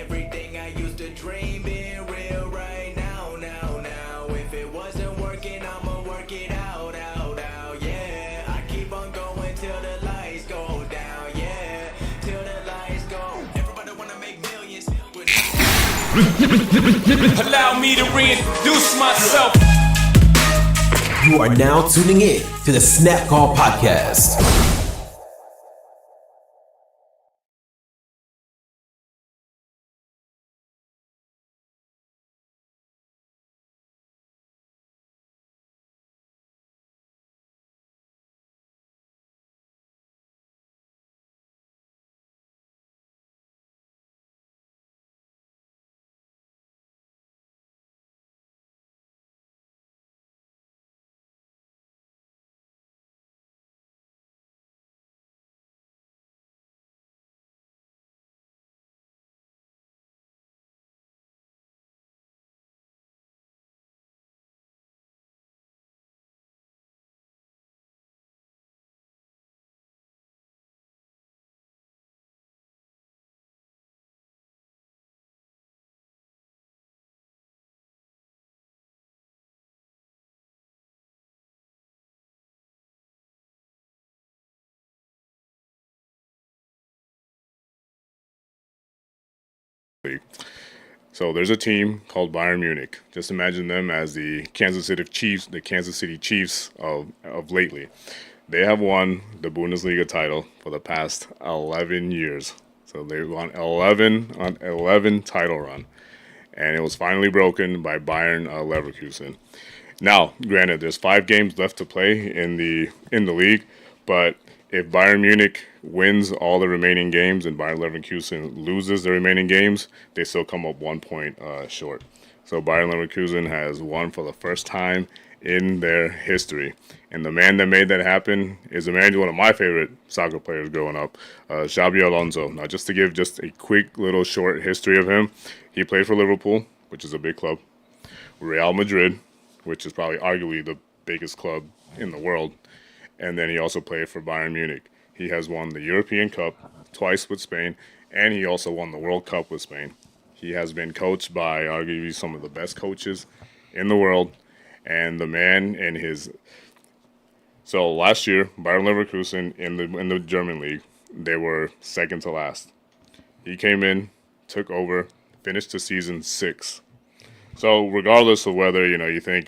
Everything I used to dream being real right now, now. If it wasn't working, I'ma work it out, yeah. I keep on going till the lights go down, yeah. Till the lights go. Everybody wanna make millions. Allow me to reintroduce myself. You are now tuning in to the Snap Call Podcast. So there's a team called Bayern Munich. Just imagine them as the Kansas City Chiefs of lately. They have won the Bundesliga title for the past 11 years. So they won 11 title run. And it was finally broken by Bayern Leverkusen. Now, granted, there's 5 games left to play in the league, but if Bayern Munich wins all the remaining games and Bayern Leverkusen loses the remaining games, they still come up 1 point short. So Bayern Leverkusen has won for the first time in their history. And the man that made that happen is one of my favorite soccer players growing up, Xabi Alonso. Now, just to give just a quick little short history of him, he played for Liverpool, which is a big club, Real Madrid, which is probably arguably the biggest club in the world, and then he also played for Bayern Munich. He has won the European Cup twice with Spain, and he also won the World Cup with Spain. He has been coached by arguably some of the best coaches in the world, and the man in his... So last year, Bayern Leverkusen in the German league, they were second to last. He came in, took over, finished the season 6th. So regardless of whether, you think,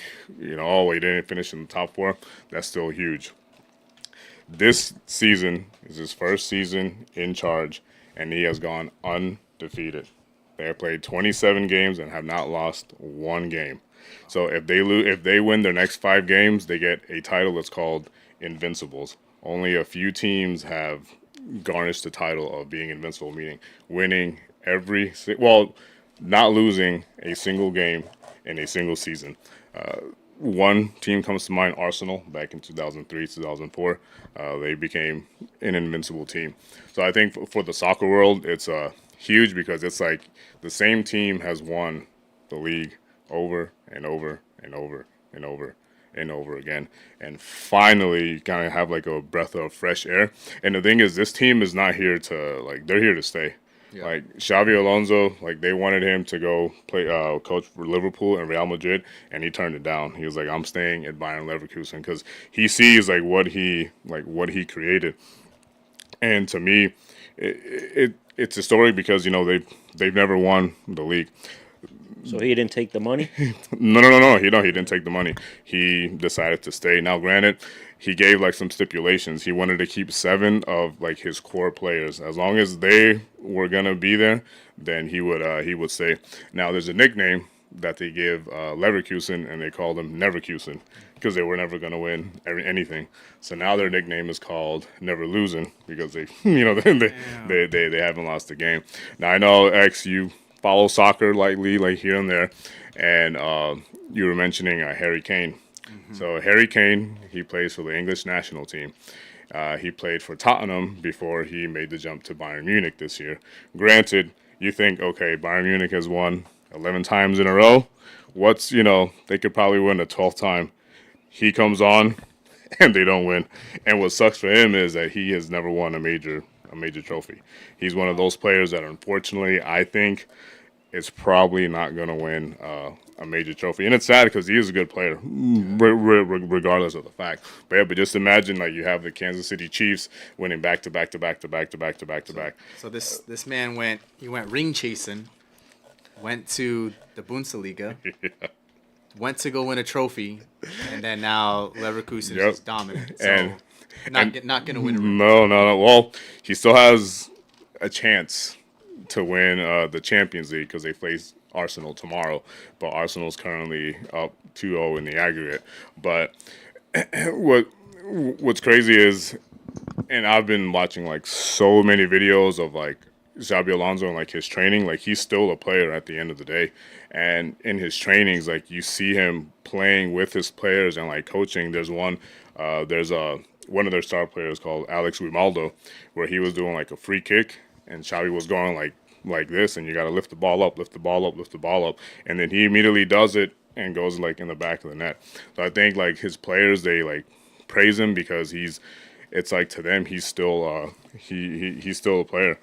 oh, he didn't finish in the top 4, that's still huge. This season is his first season in charge, and he has gone undefeated. They have played 27 games and have not lost 1 game. So if they win their next 5 games, they get a title that's called Invincibles. Only a few teams have garnished the title of being invincible, meaning winning not losing a single game in a single season. One team comes to mind, Arsenal, back in 2003, 2004. They became an invincible team. So I think for the soccer world, it's huge because it's like the same team has won the league over and over and over and over and over again. And finally, you kind of have like a breath of fresh air. And the thing is, this team is not here to, they're here to stay. Yeah. Like Xabi Alonso, they wanted him to go play coach for Liverpool and Real Madrid, and he turned it down. He was like, "I'm staying at Bayern Leverkusen," because he sees what he created. And to me, it's historic because they've never won the league. So he didn't take the money? No. He didn't take the money. He decided to stay. Now, granted, he gave some stipulations. He wanted to keep 7 of his core players. As long as they were gonna be there, then he would stay. Now, there's a nickname that they give Leverkusen, and they call them Neverkusen because they were never gonna win anything. So now their nickname is called Never Losing because they haven't lost a game. Now I know X, you follow soccer lightly, here and there, and you were mentioning Harry Kane. Mm-hmm. So Harry Kane, he plays for the English national team. He played for Tottenham before he made the jump to Bayern Munich this year. Granted, you think, okay, Bayern Munich has won 11 times in a row. They could probably win the 12th time. He comes on, and they don't win. And what sucks for him is that he has never won a major a major trophy. He's one of those players that, unfortunately, I think is probably not going to win a major trophy. And it's sad because he is a good player, regardless of the fact. But yeah, but just imagine like you have the Kansas City Chiefs winning back to back to back to back to back to back to back. So this man went ring chasing, went to the Bundesliga, went to go win a trophy, and then now Leverkusen is dominant. So not going to win a ring. No. Well, he still has a chance to win the Champions League because they face Arsenal tomorrow, but Arsenal's currently up 2-0 in the aggregate. But what's crazy is, and I've been watching like so many videos of like Xabi Alonso and like his training, like he's still a player at the end of the day. And in his trainings, like you see him playing with his players and like coaching. There's one of their star players called Alex Grimaldo, where he was doing like a free kick and Xavi was going like this, and you got to lift the ball up, and then he immediately does it and goes like in the back of the net. So I think like his players, they like praise him because it's like to them he's still he's still a player,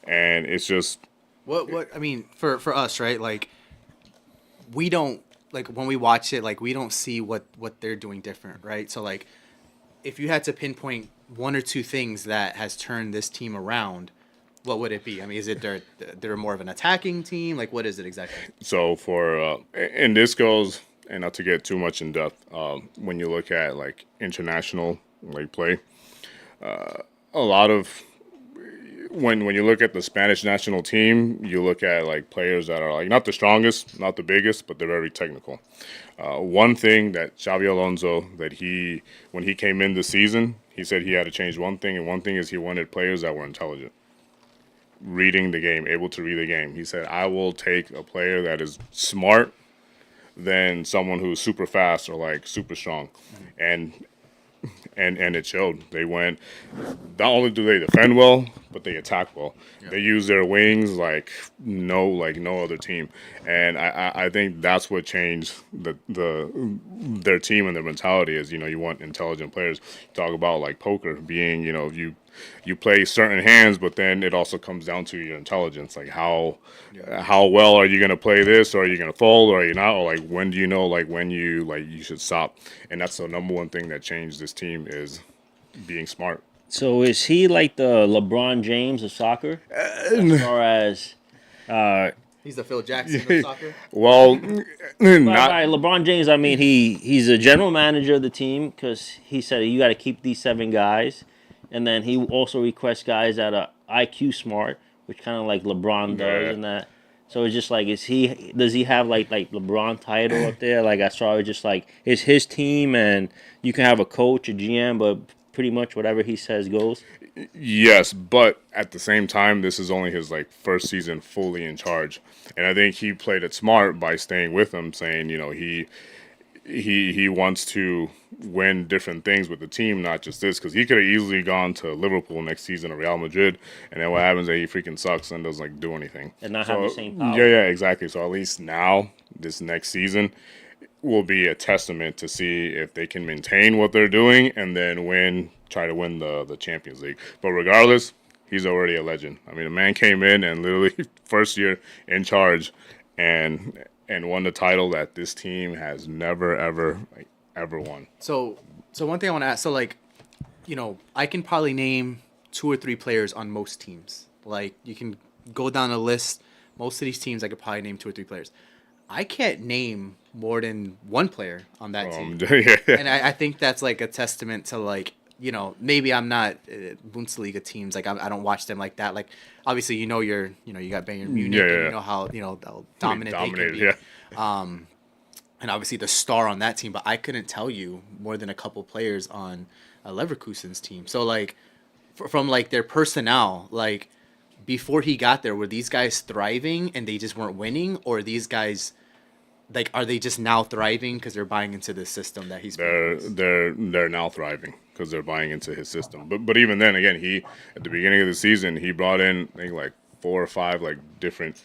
and it's just what I mean for us, right? Like we don't like when we watch it, like we don't see what they're doing different, right? So like if you had to pinpoint one or two things that has turned this team around, what would it be? I mean, is it they're more of an attacking team? Like, what is it exactly? So for and this goes, and not to get too much in depth, when you look at like international like play, a lot of when you look at the Spanish national team, you look at like players that are like not the strongest, not the biggest, but they're very technical. One thing that Xabi Alonso when he came in this season, he said he had to change one thing, and one thing is he wanted players that were intelligent. Reading the game, able to read the game. He said, I will take a player that is smart than someone who's super fast or like super strong. And it showed. They went, not only do they defend well, but they attack well. Yeah. They use their wings like no other team. And I think that's what changed their team and their mentality is, you want intelligent players. Talk about like poker being, you play certain hands, but then it also comes down to your intelligence. Like how well are you going to play this, or are you going to fold, or are you not? Or like when do you know like when you should stop? And that's the number one thing that changed this team is being smart. So is he like the LeBron James of soccer? As far as he's the Phil Jackson of soccer? Well, not right, LeBron James, I mean, he's a general manager of the team because he said you got to keep these 7 guys. And then he also requests guys that are IQ smart, which kind of like LeBron does and that. So it's just like, does he have like LeBron title up there? Like I saw it just like, it's his team and you can have a coach, a GM, but pretty much whatever he says goes. Yes, but at the same time, this is only his like first season fully in charge. And I think he played it smart by staying with him, saying, he wants to win different things with the team, not just this, because he could have easily gone to Liverpool next season or Real Madrid, and then what happens is he freaking sucks and doesn't like do anything and not have the same power. Yeah, exactly. So at least now this next season will be a testament to see if they can maintain what they're doing and then try to win the Champions League. But regardless, he's already a legend. I mean, the man came in and literally first year in charge and won the title that this team has never, ever won. So one thing I want to ask, so like, I can probably name 2 or 3 players on most teams. Like, you can go down a list. Most of these teams, I could probably name 2 or 3 players. I can't name more than 1 player on that team. Yeah. And I think that's like a testament to like, maybe I'm not Bundesliga teams. Like I don't watch them like that. Like obviously, you got Bayern Munich. And you know how how dominant they can be. Yeah. And obviously the star on that team. But I couldn't tell you more than a couple players on Leverkusen's team. So like from like their personnel, like before he got there, were these guys thriving and they just weren't winning, or these guys? Like, are they just now thriving because they're buying into the system that he's? They're now thriving because they're buying into his system. But even then, again, he at the beginning of the season he brought in I think like 4 or 5 like different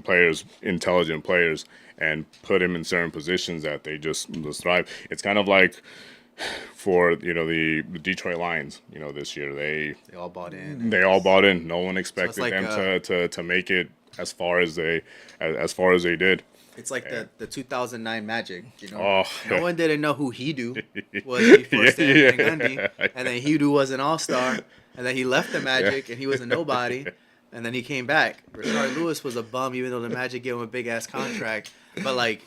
players, intelligent players, and put him in certain positions that they just thrive. It's kind of like for the Detroit Lions. This year They all bought in. they all bought in. No one expected like, them to make it as far as they did. It's like the 2009 Magic, Oh. No one didn't know who Hidu was before Stan Van Gundy, and then Hidu was an all-star, and then he left the Magic, and he was a nobody, and then he came back. Rashard Lewis was a bum, even though the Magic gave him a big-ass contract. But, like,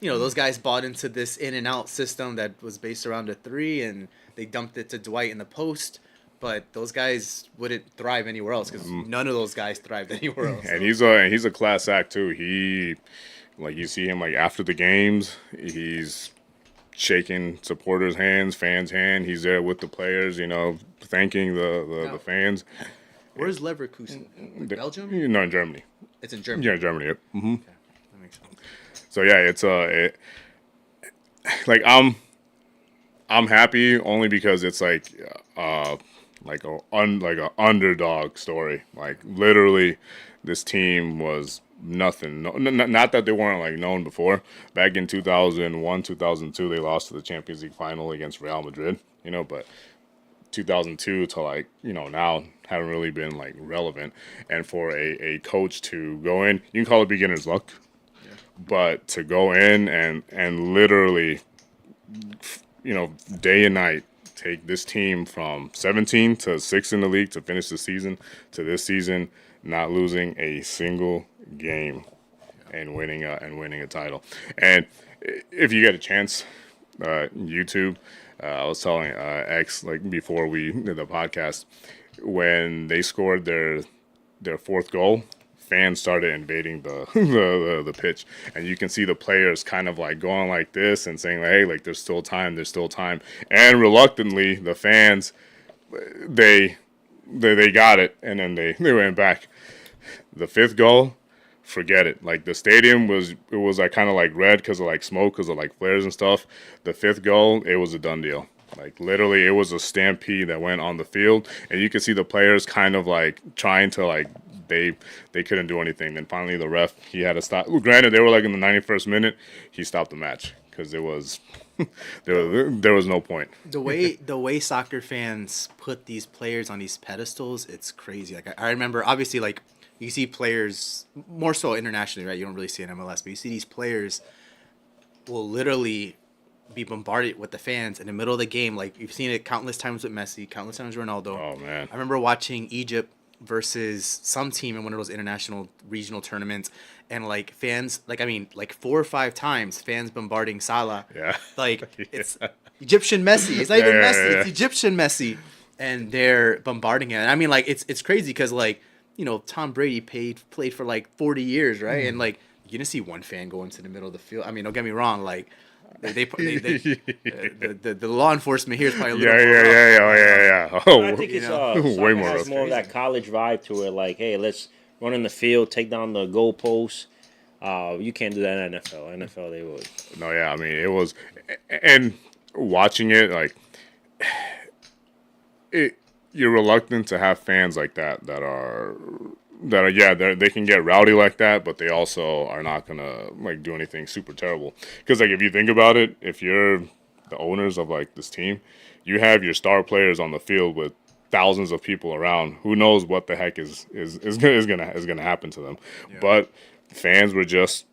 those guys bought into this in-and-out system that was based around a three, and they dumped it to Dwight in the post. But those guys wouldn't thrive anywhere else because none of those guys thrived anywhere else. And he's a class act too. Like you see him like after the games, he's shaking supporters' hands, fans' hand. He's there with the players, thanking the fans. Where's Leverkusen? Belgium? No, in Germany. It's in Germany. Yeah, Germany. Yep. Mm-hmm. Okay, that makes sense. So yeah, it's like I'm happy only because it's like a underdog story. Like literally, this team was nothing. No, not that they weren't like known before. Back in 2001, 2002, they lost to the Champions League final against Real Madrid. But 2002 to now haven't really been like relevant. And for a coach to go in, you can call it beginner's luck, but to go in and literally, day and night take this team from 17 to 6 in the league to finish the season to this season not losing a single game and winning a title. And if you get a chance, YouTube, I was telling X before we did the podcast, when they scored their fourth goal, fans started invading the pitch, and you can see the players kind of like going like this and saying hey, there's still time, and reluctantly the fans they got it, and then they went back. The fifth goal, forget it. Like the stadium was like kind of like red because of like smoke, because of like flares and stuff. The fifth goal, it was a done deal. Like literally, it was a stampede that went on the field, and you could see the players kind of like trying to like they couldn't do anything. Then finally, the ref, he had to stop. Granted, they were like in the 91st minute, he stopped the match because it was there was no point. The way soccer fans put these players on these pedestals, it's crazy. Like I remember, obviously, like you see players more so internationally, right? You don't really see it in MLS, but you see these players will literally be bombarded with the fans in the middle of the game. Like you've seen it countless times with Messi, countless times with Ronaldo. Oh man! I remember watching Egypt versus some team in one of those international regional tournaments, and like fans, like 4 or 5 times fans bombarding Salah. Yeah. Like Yeah. it's Egyptian Messi. It's not even Messi. Yeah. It's Egyptian Messi, and they're bombarding it. And I mean, like it's crazy because like Tom Brady played for like 40 years, right? And like you didn't see one fan go into the middle of the field. I mean, don't get me wrong, like. The law enforcement here is probably a little Yeah. Oh, I think it's way more. has more of that college vibe to it. Like, hey, let's run in the field, take down the goalposts. You can't do that in NFL. NFL, they would. No, yeah, I mean it was, and watching it like you're reluctant to have fans like that are they can get rowdy like that, but they also are not gonna like do anything super terrible. Because like if you think about it, if you're the owners of like this team, you have your star players on the field with thousands of people around. Who knows what the heck is gonna happen to them? Yeah. But fans were just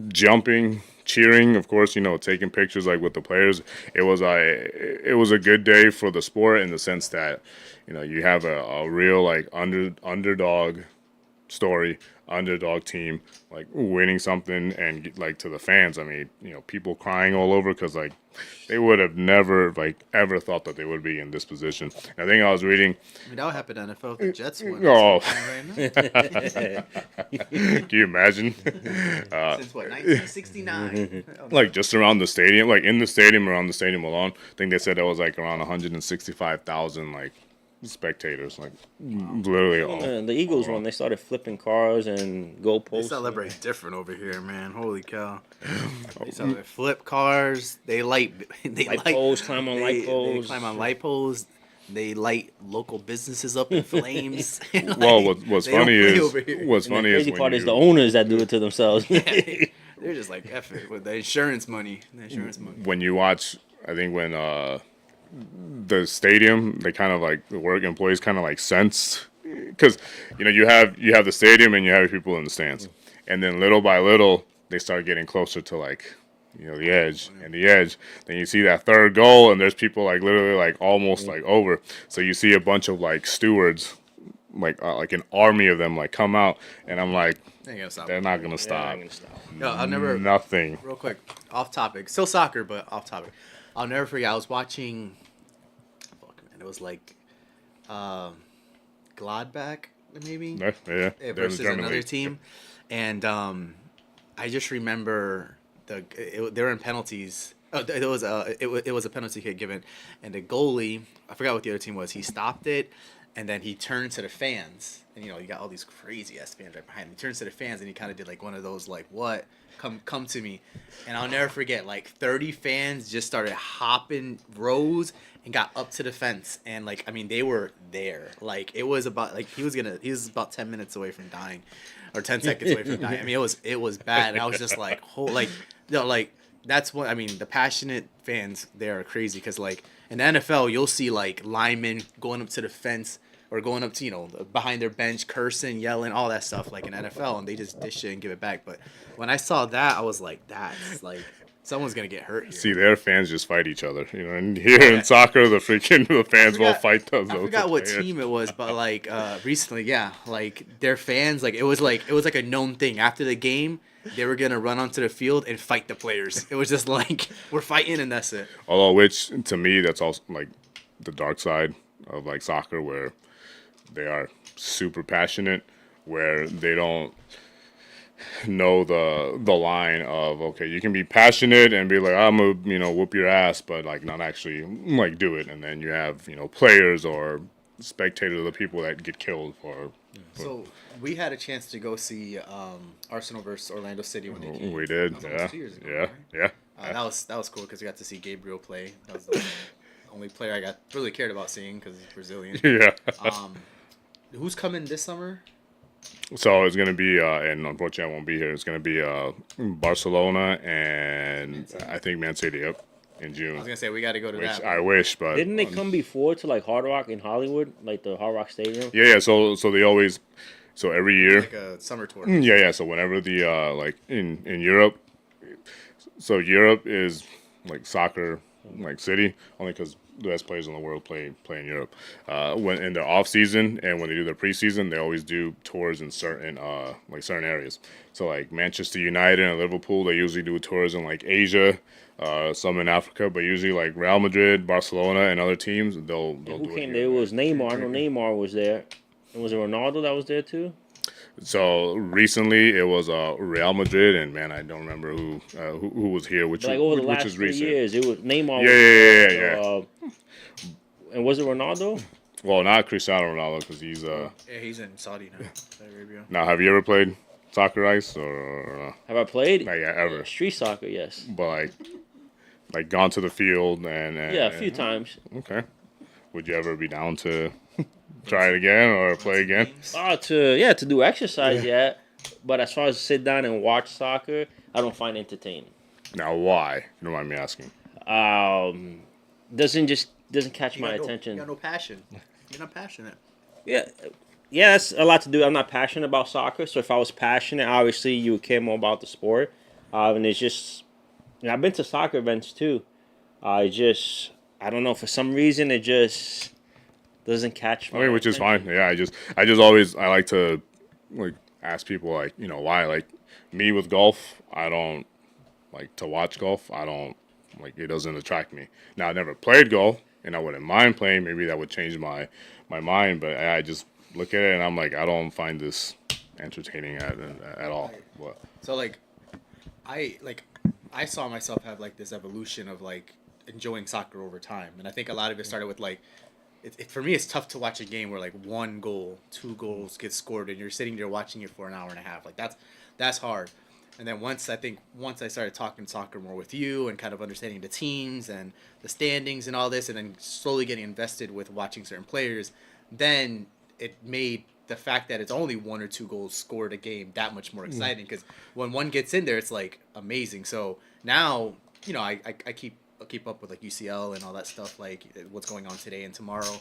jumping, cheering, of course, taking pictures like with the players. It was a good day for the sport in the sense that you have a real like underdog story, underdog team like winning something, and like to the fans, I mean, people crying all over because like they would have never like ever thought that they would be in this position. And I think I was reading. I mean, that would happen to NFL if the Jets won. Oh, Right can you imagine? Since what, 1969? Like just around the stadium, like in the stadium, around the stadium alone, I think they said that was like around 165,000 like spectators, like literally all. The Eagles won. They started flipping cars and goalposts. They celebrate different over here, man. Holy cow! They celebrate flip cars. They light poles, climb on light poles. They climb on light poles. They light local businesses up in flames. Like, well, what's funny is The crazy part is the owners that do it to themselves. They're just like F it with the insurance money. When you watch I think when the stadium, they kind of like the work employees kind of like sense, because you have the stadium and you have people in the stands, and then little by little they start getting closer to like the edge and the edge. Then you see that third goal and there's people like literally like almost like over. So you see a bunch of like stewards, like an army of them like come out, and I'm like, they're not gonna stop. No, I'll never. Nothing. Real quick, off topic. Still soccer, but off topic. I'll never forget. I was watching. Fuck man, it was like, Gladbach maybe. Yeah. Versus another team, and I just remember they were in penalties. Oh, it was a penalty kick given, and the goalie, I forgot what the other team was. He stopped it, and then he turned to the fans, and you got all these crazy ass fans right behind him. He turns to the fans, and he kind of did like one of those like, "What? Come to me," and I'll never forget. Like 30 fans just started hopping rows and got up to the fence, and like I mean they were there. Like it was about like he was about 10 minutes away from dying, or 10 seconds away from dying. I mean it was bad. And I was just like, that's what I mean. The passionate fans there are crazy because like in the NFL you'll see like linemen going up to the fence or going up to behind their bench cursing, yelling, all that stuff like in NFL, and they just dish it and give it back. But when I saw that, I was like, that's like someone's gonna get hurt here. See, their fans just fight each other, and here in soccer, the fans will fight those. I forgot what team it was, but like recently, yeah, like their fans, like it was like a known thing. After the game, they were gonna run onto the field and fight the players. It was just like we're fighting, and that's it. Although, which to me, that's also like the dark side of like soccer, where they are super passionate, where they don't know the line of, okay, you can be passionate and be like, I'm gonna whoop your ass, but like not actually like do it. And then you have players or spectators, the people that get killed for. So we had a chance to go see Arsenal versus Orlando City when they came. We did, That was yeah, almost 2 years ago, yeah, right? yeah. That was cool because we got to see Gabriel play. That was the only player I got really cared about seeing because he's Brazilian. Yeah. Who's coming this summer? So it's gonna be, and unfortunately I won't be here. It's gonna be Barcelona and I think Man City. Yep, in June. I was gonna say we got to go to Which that. I wish, but Didn't they come before to like Hard Rock in Hollywood, like the Hard Rock Stadium? Yeah. So they always, so every year. Like a summer tour. Yeah. So whenever the like in Europe, so Europe is like soccer like city only because the best players in the world play in Europe. When in their off season and when they do their preseason, they always do tours in certain certain areas. So like Manchester United and Liverpool, they usually do tours in like Asia, some in Africa, but usually like Real Madrid, Barcelona, and other teams, they'll do Who it came here. there? It was Neymar. I know Neymar was there. And was it Ronaldo that was there too? So recently it was Real Madrid, and man, I don't remember who was here, which Like over the which last is 3 recent. years, it was Neymar. Yeah. And was it Ronaldo? Well, not Cristiano Ronaldo because he's Yeah, he's in Saudi now. Saudi Arabia. Now, have you ever played soccer ice or Have I played? not yet ever? Street soccer, yes. But like gone to the field and Yeah, a few times. Okay. Would you ever be down to try it again or play again? To do exercise, yeah. But as far as sit down and watch soccer, I don't find entertaining. Now, why? You don't mind me asking. Doesn't catch my attention. You got no passion. You're not passionate. Yeah, that's a lot to do. I'm not passionate about soccer, so if I was passionate, obviously you would care more about the sport. And it's just, I've been to soccer events too. I don't know, for some reason it just doesn't catch my Which is attention. fine. Yeah, I just always I like to like ask people like why, like me with golf, I don't like to watch golf. I don't like, it doesn't attract me. Now I never played golf and I wouldn't mind playing. Maybe that would change my mind, but I just look at it and I'm like, I don't find this entertaining at all. What? So I saw myself have like this evolution of like enjoying soccer over time, and I think a lot of it started with like, for me it's tough to watch a game where like 1 goal, 2 goals get scored, and you're sitting there watching it for an hour and a half. Like that's hard. And then once I started talking soccer more with you and kind of understanding the teams and the standings and all this, and then slowly getting invested with watching certain players, then it made the fact that it's only 1 or 2 goals scored a game that much more exciting, because when one gets in there, it's like amazing. So now, I keep keep up with like UCL and all that stuff, like what's going on today and tomorrow.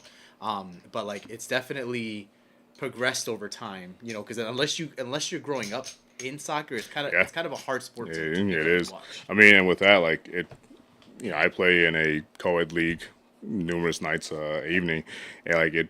But like it's definitely progressed over time, you know, because unless you're growing up in soccer, it's kind of a hard sport to It is. watch. I mean, and with that, like it, you know, I play in a co-ed league numerous nights evening, and like it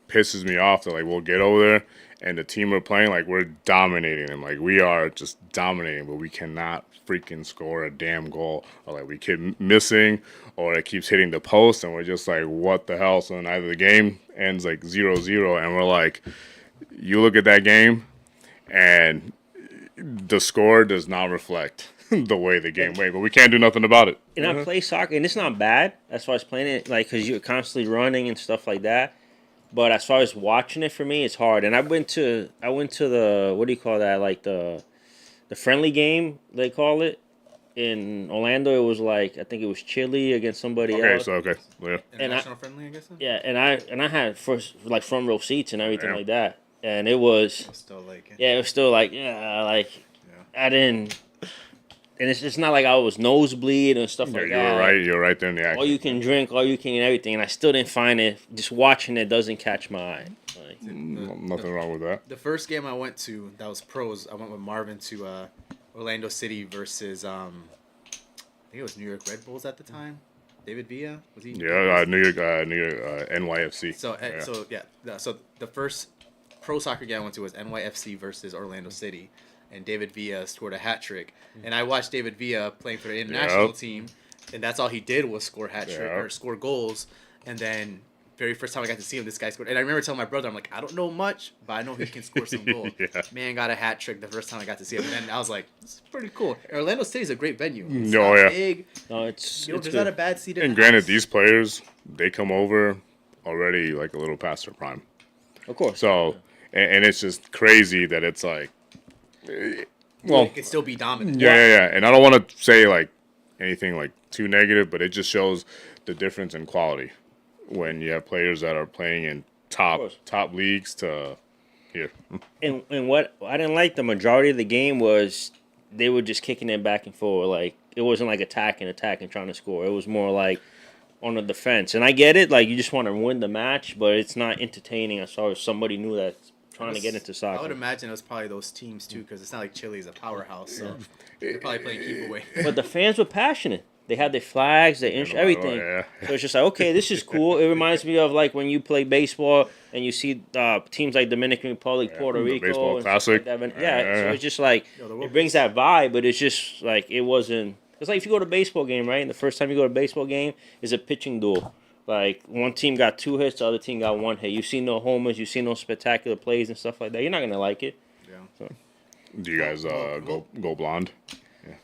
pisses me off that like we'll get over there and the team we're playing, like we're dominating them, like we are just dominating, but we cannot freaking score a damn goal, or like we keep missing, or it keeps hitting the post, and we're just like, what the hell? So then either the game ends like 0-0, and we're like, you look at that game, and the score does not reflect the way the game went, but we can't do nothing about it. And I play soccer, and it's not bad as far as playing it, like, because you're constantly running and stuff like that. But as far as watching it for me, it's hard. And I went to the, what do you call that? Like the friendly game, they call it. In Orlando, it was like, I think it was Chile against somebody else. Okay, yeah. International friendly, I guess. So? Yeah, and I had first like front row seats and everything like that. And it was Still like it was still like I didn't. And it's not like I was nosebleed and stuff like that. You're right there in the action. All you can drink, all you can eat, everything. And I still didn't find it. Just watching it doesn't catch my eye. Like, Nothing wrong with that. The first game I went to that was pros. I went with Marvin to Orlando City versus I think it was New York Red Bulls at the time. David Villa was he? Yeah, New York NYFC. So the first pro soccer game I went to was NYFC versus Orlando City, and David Villa scored a hat trick. And I watched David Villa playing for the international team, and that's all he did was score hat trick or score goals. And then very first time I got to see him, this guy scored. And I remember telling my brother, I'm like, I don't know much, but I know he can score some goals. Man got a hat trick the first time I got to see him. And then I was like, this is pretty cool. And Orlando City's a great venue. It's not big. no, it's You know, it's there's good. not a bad seat. And granted, these players, they come over already like a little past their prime. Of course. So, and it's just crazy that it's like, well, It could still be dominant. yeah. And I don't want to say like anything like too negative, but it just shows the difference in quality when you have players that are playing in top leagues to here. And what I didn't like the majority of the game was they were just kicking it back and forth. Like it wasn't like attacking, trying to score. It was more like on the defense. And I get it, like you just want to win the match, but it's not entertaining as far as somebody new that's trying to get into soccer. I would imagine it was probably those teams too, because it's not like Chile's a powerhouse, so they're probably playing keep away. But the fans were passionate. They had their flags, their everything. So it's just like, okay, this is cool. It reminds me of like when you play baseball and you see teams like Dominican Republic, Puerto Rico, baseball and classic. Stuff like that. So it's just like it brings that vibe, but it's just like it wasn't. It's like if you go to a baseball game, right? And the first time you go to a baseball game is a pitching duel. Like one team got 2 hits, the other team got 1 hit. You see no homers, you see no spectacular plays and stuff like that. You're not gonna like it. Yeah. So. Do you guys go blonde?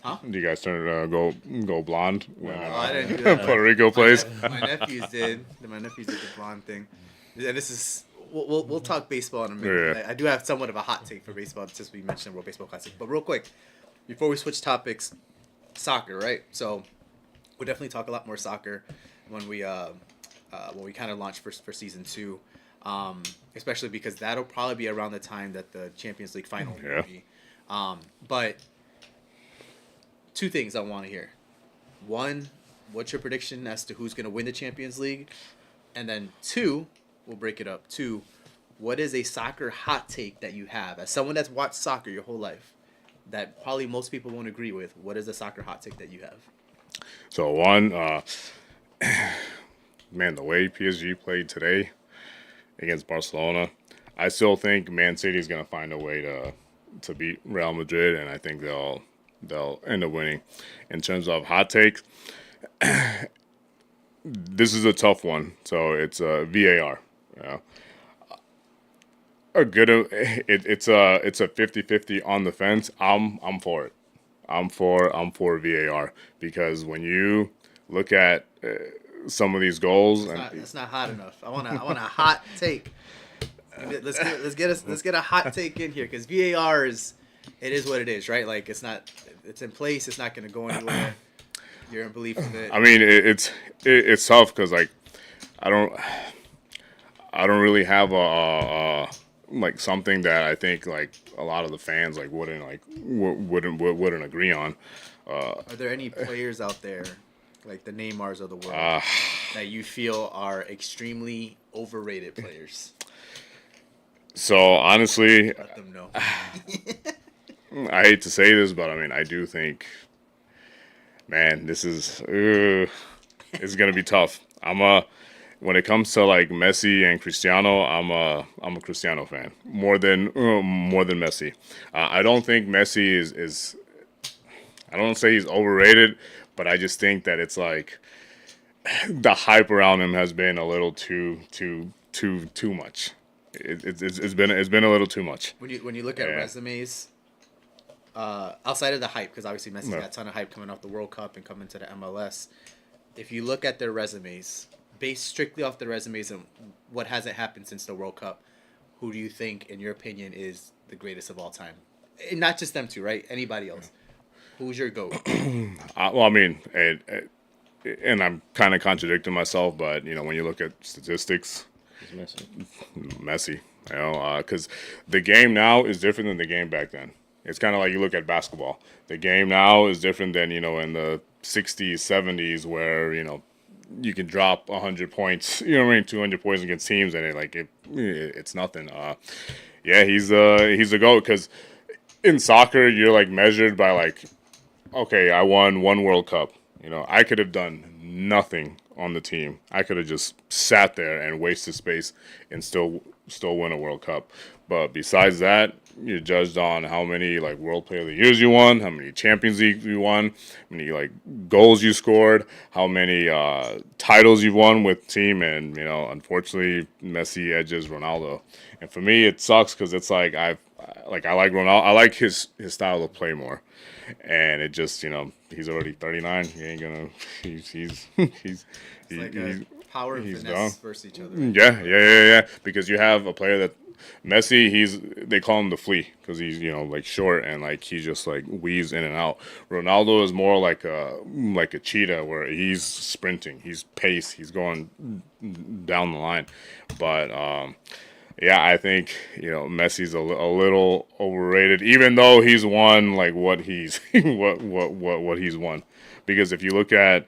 Huh? Do you guys turn go blonde when I didn't do that. Puerto Rico plays? My nephews did. My nephews did the blonde thing. And this is we'll talk baseball in a minute. Yeah. I do have somewhat of a hot take for baseball since we mentioned World Baseball Classic. But real quick, before we switch topics, soccer, right? So we'll definitely talk a lot more soccer when we kind of launch for season 2, especially because that'll probably be around the time that the Champions League final will be. But 2 things I want to hear. 1, what's your prediction as to who's going to win the Champions League? And then 2, we'll break it up. 2, what is a soccer hot take that you have as someone that's watched soccer your whole life that probably most people won't agree with? What is a soccer hot take that you have? So one, man, the way PSG played today against Barcelona, I still think Man City is going to find a way to beat Real Madrid, and I think they'll end up winning. In terms of hot takes, this is a tough one. So it's VAR. You know. It's a 50-50 on the fence. I'm for it. I'm for VAR because when you look at some of these goals, It's not hot enough. I want a hot take. Let's get a hot take in here because VAR is what it is, right? Like it's in place. It's not going to go anywhere. You're in belief of it. I mean, it's tough because like I don't really have a like something that I think like a lot of the fans like wouldn't agree on. Are there any players out there Like the Neymars of the world Ah. that you feel are extremely overrated players. So honestly, Let them know. I hate to say this, but I mean, I do think, man, this is it's gonna be tough. When it comes to like Messi and Cristiano, I'm a Cristiano fan more than Messi. I don't think Messi is I don't say he's overrated, but I just think that it's like the hype around him has been a little too much. It's been a little too much. When you look at Yeah. resumes, outside of the hype, because obviously Messi No. got a ton of hype coming off the World Cup and coming to the MLS. If you look at their resumes, based strictly off their resumes and what hasn't happened since the World Cup, who do you think, in your opinion, is the greatest of all time? And not just them two, right? Anybody else? Who's your GOAT? Well, I mean, and I'm kind of contradicting myself, but you know, when you look at statistics, He's missing. Messi, you know, because the game now is different than the game back then. It's kind of like you look at basketball. The game now is different than, you know, in the 60s, 70s, where, you know, you can drop 100 points, you know what I mean, 200 points against teams, and it's nothing. Yeah, he's a GOAT, because in soccer, you're like measured by like, okay, I won one World Cup. You know, I could have done nothing on the team. I could have just sat there and wasted space and still win a World Cup. But besides that, you're judged on how many like World Player of the Years you won, how many Champions League you won, how many like goals you scored, how many titles you won with team, and you know, unfortunately, Messi edges Ronaldo. And for me, it sucks because it's like I like Ronaldo. I like his style of play more. And it just, you know, he's already 39. He ain't gonna. He's It's like a power and he's finesse gone. versus each other. Yeah. Because you have a player that Messi, they call him the flea because he's, you know, like short and like he just like weaves in and out. Ronaldo is more like a cheetah where he's sprinting, he's pace, he's going down the line. But yeah, I think, you know, Messi's a little overrated, even though he's won like what he's what he's won. Because if you look at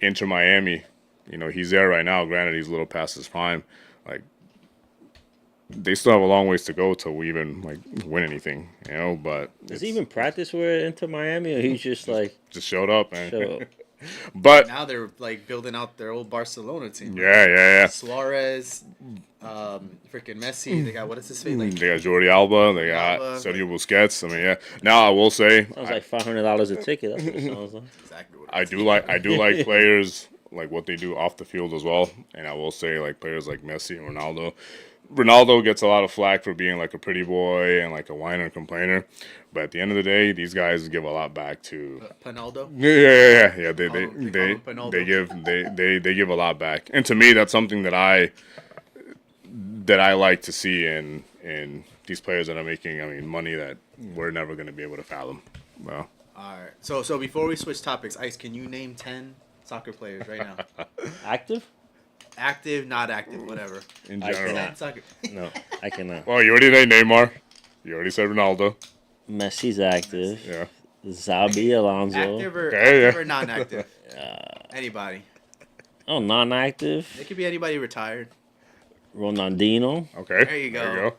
Inter Miami, you know, he's there right now. Granted, he's a little past his prime. Like, they still have a long ways to go till we even like win anything, you know. But Does he even practice with Inter Miami, or he's just like just showed up, man. show? But Now they're like building out their old Barcelona team. yeah. Suarez, freaking Messi. They got, what is his face? Like, They got Jordi Alba. They got Alba, Sergio Busquets. I mean, yeah. Now I will say, Sounds like $500 a ticket. That's what it sounds like. exactly what I do like players like what they do off the field as well. And I will say like players like Messi and Ronaldo. Ronaldo gets a lot of flack for being like a pretty boy and like a whiner and complainer. But at the end of the day, these guys give a lot back to. Pinaldo. Yeah. They call him Pinaldo. They give a lot back, and to me, that's something that I like to see in these players that are making, I mean, money that we're never going to be able to fathom. Well, All right. So before we switch topics, Ice, can you name 10 soccer players right now? Active? Active, not active, whatever. in I general, cannot. Soccer. No, I cannot. well, you already said Neymar, you already said Ronaldo. Messi's active. Yeah, Zabi Alonso. Active or, Okay, active yeah. or non-active? Anybody. Oh, non-active. It could be anybody retired. Ronaldinho. okay. There you There you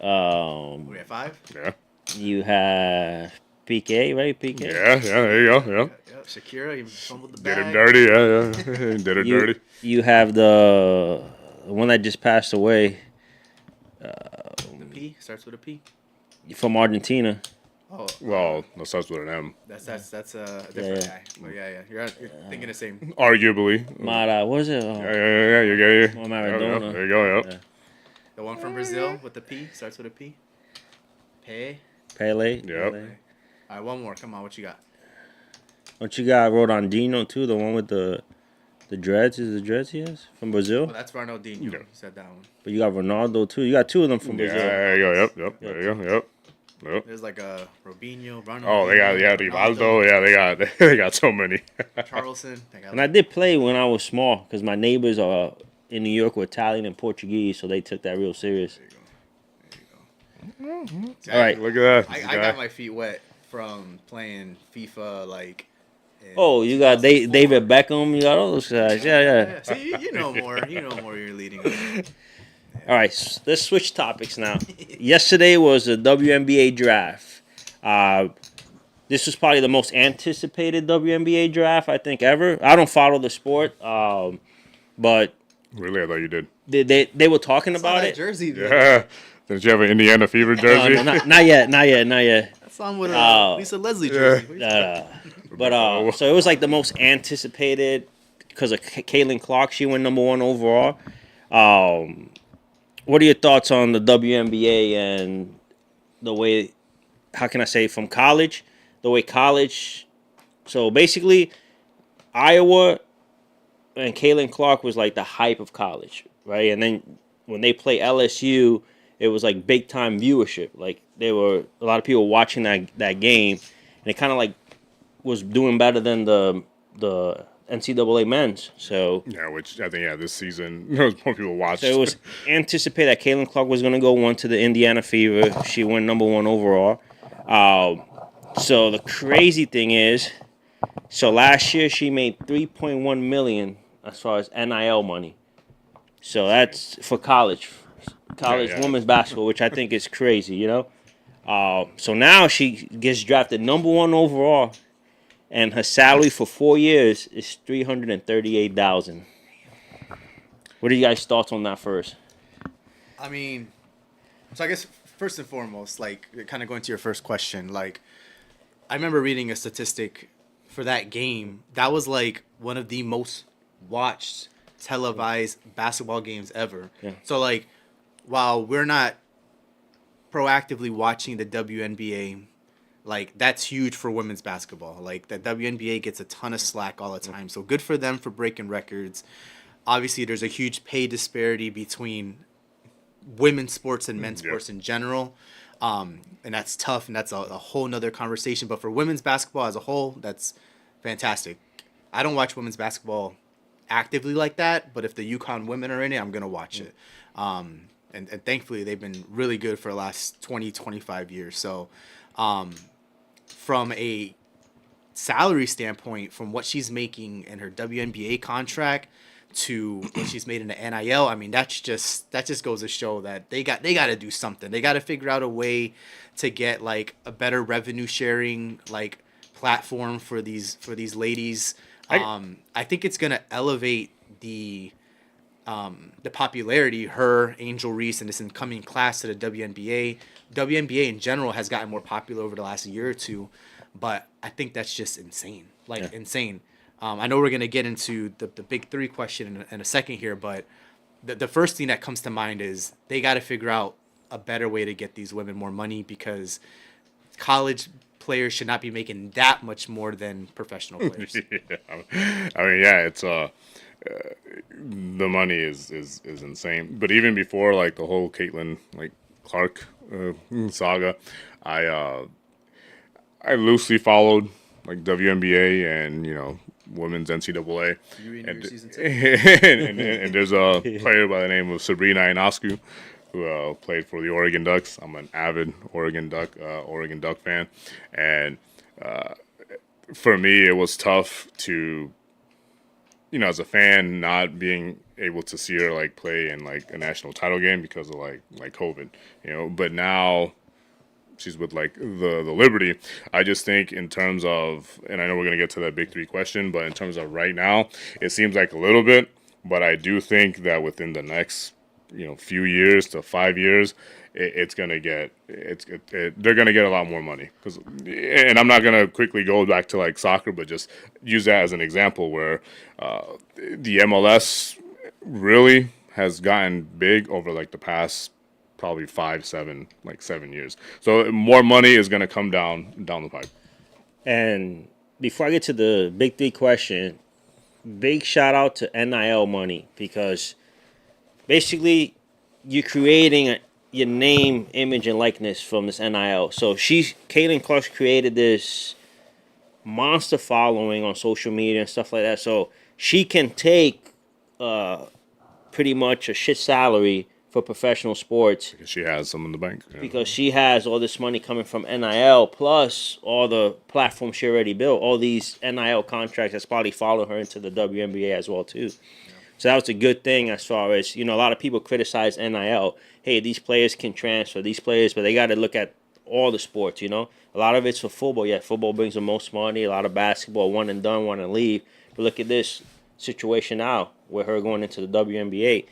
go. Um, We have 5? Yeah, you have Piqué, right? Piqué. yeah. There you go. Yeah, Yep. Shakira, he fumbled the did bag. it dirty. Yeah. Did it You, dirty. you have the one that just passed away The P starts with a P. from Argentina. Oh, Well, that starts with an M. that's a different Yeah. guy. But yeah, you're thinking the same. Arguably. Mara, what is it? Yeah. You get it. Oh, Maradona. There you go. Yeah. Yeah. The one from Brazil with the P starts with a P. Pe. Pele. Yep. Pele. All right, one more. Come on, what you got? Don't you got Ronaldinho too? The one with the dreads, is the dreads he has from Brazil? Oh, that's Ronaldinho. Yeah. You said that one. But you got Ronaldo too. You got two of them from Yeah, Brazil. there you go. Yep. There you go. Yep. There's like a Robinho, Ronaldinho. Oh, they got Rivaldo. Yeah, they got so many. Charleston. They got And I did play when I was small because my neighbors are in New York were Italian and Portuguese, so they took that real serious. See, All right. Look at that. I got my feet wet from playing FIFA like Oh, you got David Beckham. You got all those guys. Yeah. Yeah, see, you know more. You know more. You're leading. All right, let's switch topics now. Yesterday was the WNBA draft. This was probably the most anticipated WNBA draft I think ever. I don't follow the sport, but Really, I thought you did. they were talking about that it. jersey. Yeah. Did you have an Indiana Fever No, jersey? not yet. That's on with Lisa Leslie jersey. So it was like the most anticipated because of Caitlyn Clark. She went number 1 overall. What are your thoughts on the WNBA and the way? How can I say from college? The way college. So basically, Iowa and Caitlyn Clark was like the hype of college, right? And then when they play LSU, it was like big time viewership. Like there were a lot of people watching that game, and it kind of like was doing better than the NCAA men's. So Yeah, which I think this season there was more people watched. so it was anticipated that Caitlyn Clark was going to go 1 to the Indiana Fever. She went number 1 overall. So the crazy thing is, so last year she made $3.1 million as far as NIL money. So that's for college Yeah. women's basketball, which I think is crazy, you know. So now she gets drafted number 1 overall, and her salary for 4 years is $338,000. What are you guys' thoughts on that first? I mean, so I guess first and foremost, like kind of going to your first question, like I remember reading a statistic for that game. That was like one of the most watched televised basketball games ever. Yeah. So like, while we're not proactively watching the WNBA, like that's huge for women's basketball. Like the WNBA gets a ton of slack all the time. So good for them for breaking records. Obviously, there's a huge pay disparity between women's sports and men's sports in general. And that's tough, and that's a whole nother conversation. But for women's basketball as a whole, that's fantastic. I don't watch women's basketball actively like that, but if the UConn women are in it, I'm going to watch it. And thankfully, they've been really good for the last 20, 25 years. So from a salary standpoint, from what she's making in her WNBA contract to what she's made in the NIL, I mean, that just goes to show that they got to do something. They got to figure out a way to get like a better revenue sharing like platform for these ladies. I think it's gonna elevate the popularity. Her, Angel Reese, and this incoming class to the WNBA. WNBA in general has gotten more popular over the last year or two, but I think that's just insane. Insane. I know we're going to get into the big three question in a second here, but the first thing that comes to mind is they got to figure out a better way to get these women more money, because college players should not be making that much more than professional players. It's the money is insane. But even before like the whole Caitlyn like Clark saga, I loosely folled like WNBA and women's NCAA. You reading And, your season 2? and there's a player by the name of Sabrina Ionescu who played for the Oregon Ducks. I'm an avid Oregon Duck fan, and for me it was tough to, as a fan, not being able to see her like play in like a national title game because of like COVID, But now she's with like the Liberty. I just think in terms of, and I know we're gonna get to that big three question, but in terms of right now, it seems like a little bit, but I do think that within the next few years to 5 years, they're gonna get a lot more money. And I'm not gonna quickly go back to like soccer, but just use that as an example where the MLS really has gotten big over like the past probably 7 years. So more money is gonna come down the pipe. And before I get to the big three question, big shout out to NIL money, because basically you're creating your name, image, and likeness from this NIL. So Caitlyn Clark created this monster following on social media and stuff like that. So she can take pretty much a shit salary for professional sports Because she has some in the bank. because she has all this money coming from NIL plus all the platforms she already built, all these NIL contracts that's probably following her into the WNBA as well too. So that was a good thing as far as, a lot of people criticize NIL. Hey, these players can transfer, these players, but they got to look at all the sports, A lot of it's for football. Yeah, football brings the most money. A lot of basketball, one and done, one and leave. But look at this situation now with her going into the WNBA.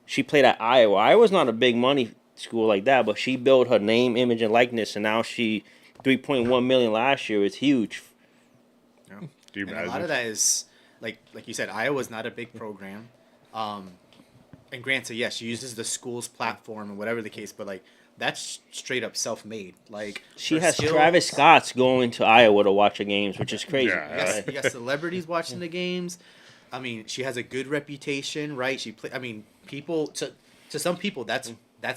She played at Iowa. Iowa's not a big money school like that, but she built her name, image, and likeness, and now she $3.1 million last year is huge. Yeah. Do you And a imagine? lot of that is like you said, Iowa's not a big program. And granted, yes, she uses the school's platform and whatever the case, but like that's straight up self-made. Like She her has skills- Travis Scott's going to Iowa to watch her games, which is crazy. Yeah. You got celebrities watching the games. I mean, she has a good reputation, right? People to some people that's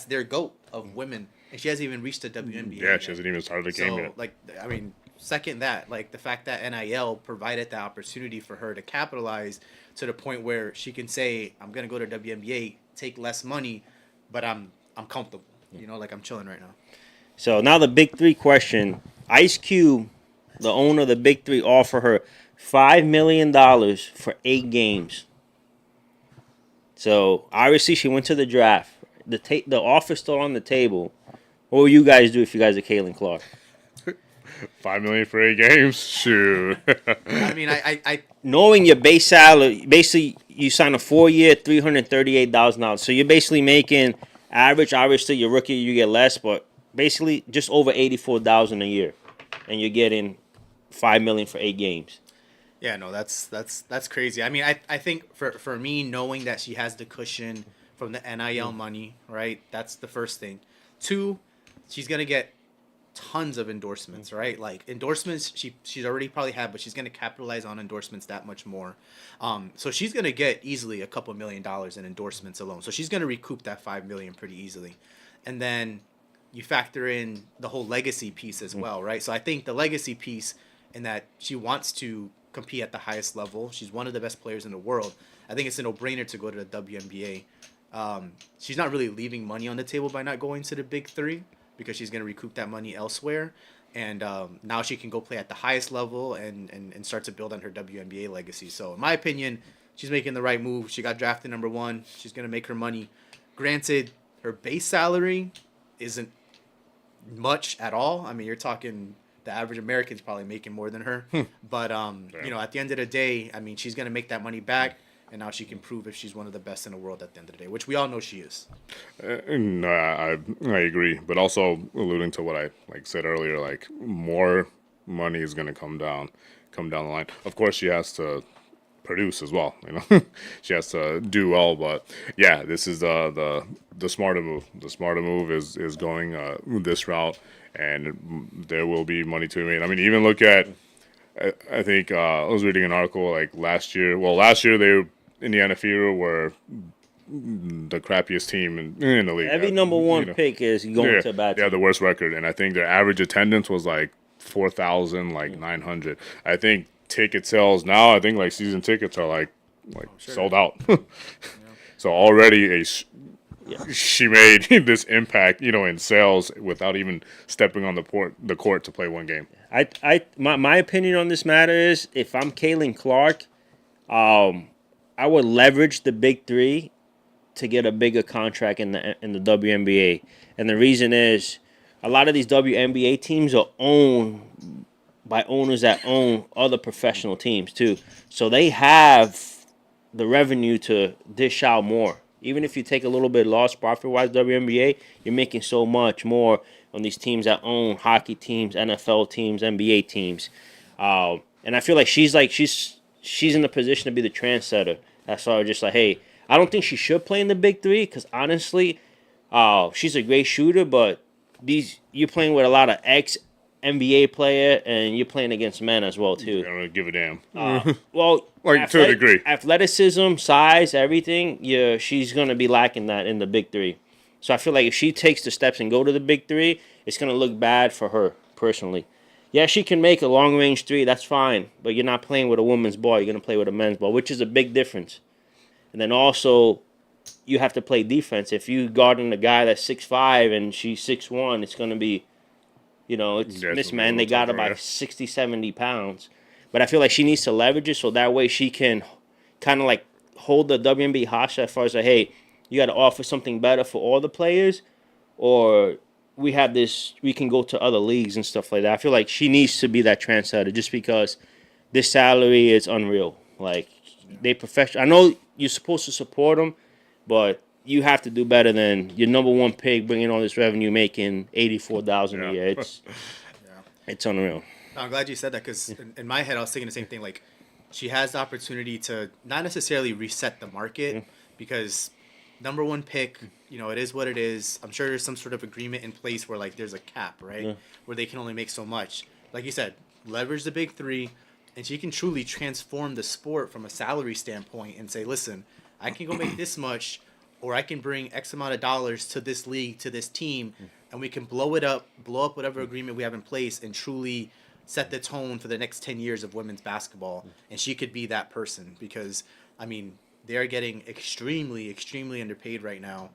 their GOAT of women, and she hasn't even reached the WNBA. Yeah, she hasn't even started the game yet. Like, I mean, second that, like the fact that NIL provided the opportunity for her to capitalize to the point where she can say, "I'm gonna go to WNBA, take less money, but I'm comfortable. Like I'm chilling right now." So now the big three question. Ice Cube, the owner of the big three, offer her $5 million for 8 games. So obviously she went to the draft. The offer's still on the table. What will you guys do if you guys are Caitlyn Clark? $5 million for 8 games? Shoot. I mean, I Knowing your base salary, basically you sign a 4-year, $338,000. So you're basically making average. Obviously, your rookie you get less, but basically just over $84,000 a year, and you're getting $5 million for 8 games. Yeah, no, that's crazy. I mean, I think for me, knowing that she has the cushion from the NIL money, right? That's the first thing. 2, she's gonna get tons of endorsements, right? Like endorsements, she's already probably had, but she's gonna capitalize on endorsements that much more. So she's gonna get easily a couple $1 million in endorsements alone. So she's gonna recoup that $5 million pretty easily, and then you factor in the whole legacy piece as well, right? So I think the legacy piece in that she wants to compete at the highest level. She's one of the best players in the world. I think it's a no-brainer to go to the WNBA. She's not really leaving money on the table by not going to the big three because she's going to recoup that money elsewhere. And now she can go play at the highest level and start to build on her WNBA legacy. So in my opinion, she's making the right move. She got drafted number 1. She's going to make her money. Granted, her base salary isn't much at all. I mean, you're talking the average American's probably making more than her. But, at the end of the day, I mean, she's going to make that money back. And now she can prove if she's one of the best in the world at the end of the day, which we all know she is. No, I agree, but also alluding to what I said earlier, like more money is going to come down the line. Of course, she has to produce as well. She has to do well. But yeah, this is the smarter move. The smarter move is going this route, and there will be money to be made. I mean, even look at. I think I was reading an article like last year. Well, last year they in the NFL were the crappiest team in the league. Every number one pick is going to a bad team. Yeah, the worst record, and I think their average attendance was like 4,900. I think ticket sales now. I think like season tickets are like sold out. So already she made this impact, in sales without even stepping on the court to play one game. My opinion on this matter is if I'm Caitlyn Clark, I would leverage the big three to get a bigger contract in the WNBA. And the reason is a lot of these WNBA teams are owned by owners that own other professional teams too. So they have the revenue to dish out more. Even if you take a little bit loss profit-wise WNBA, you're making so much more on these teams that own hockey teams, NFL teams, NBA teams. And I feel like she's in the position to be the trendsetter. That's why I was just like, hey, I don't think she should play in the big three because honestly, she's a great shooter, but you're playing with a lot of ex-NBA player and you're playing against men as well too. I don't give a damn. Well, to a degree, athleticism, size, everything. She's gonna be lacking that in the big three. So I feel like if she takes the steps and go to the big three, it's gonna look bad for her personally. Yeah, she can make a long-range three. That's fine. But you're not playing with a woman's ball. You're going to play with a men's ball, which is a big difference. And then also, you have to play defense. If you guarding a guy that's 6'5" and she's 6'1", it's gonna be, it's Yeah, it's this man. They a got little tougher, about 60, 70 pounds, but I feel like she needs to leverage it so that way she can kind of like hold the WNBA hostage as far as like, hey, you got to offer something better for all the players, or we have this, we can go to other leagues and stuff like that. I feel like she needs to be that trendsetter just because this salary is unreal. Like, they professional. I know you're supposed to support them, but you have to do better than your number one pick bringing all this revenue, making $84,000 a year. It's unreal. No, I'm glad you said that because in my head I was thinking the same thing. Like, she has the opportunity to not necessarily reset the market because number one pick, it is what it is. I'm sure there's some sort of agreement in place where like there's a cap, right? Yeah. Where they can only make so much. Like you said, leverage the big three, and she can truly transform the sport from a salary standpoint and say, listen, I can go make this much, or I can bring X amount of dollars to this league, to this team, and we can blow up whatever agreement we have in place and truly set the tone for the next 10 years of women's basketball. And she could be that person because, I mean, they're getting extremely, extremely underpaid right now.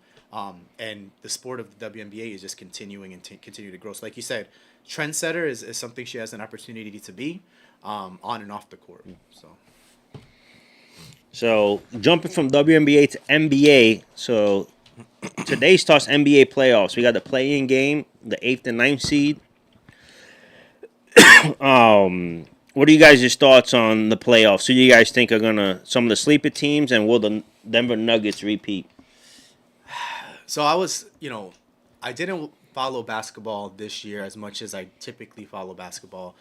And the sport of the WNBA is just continuing and continue to grow. So like you said, trendsetter is something she has an opportunity to be on and off the court. So jumping from WNBA to NBA. So today starts NBA playoffs. We got the play-in game, the 8th and 9th seed. What are you guys' thoughts on the playoffs? Who do you guys think are some of the sleeper teams, and will the Denver Nuggets repeat? So I didn't follow basketball this year as much as I typically follow basketball,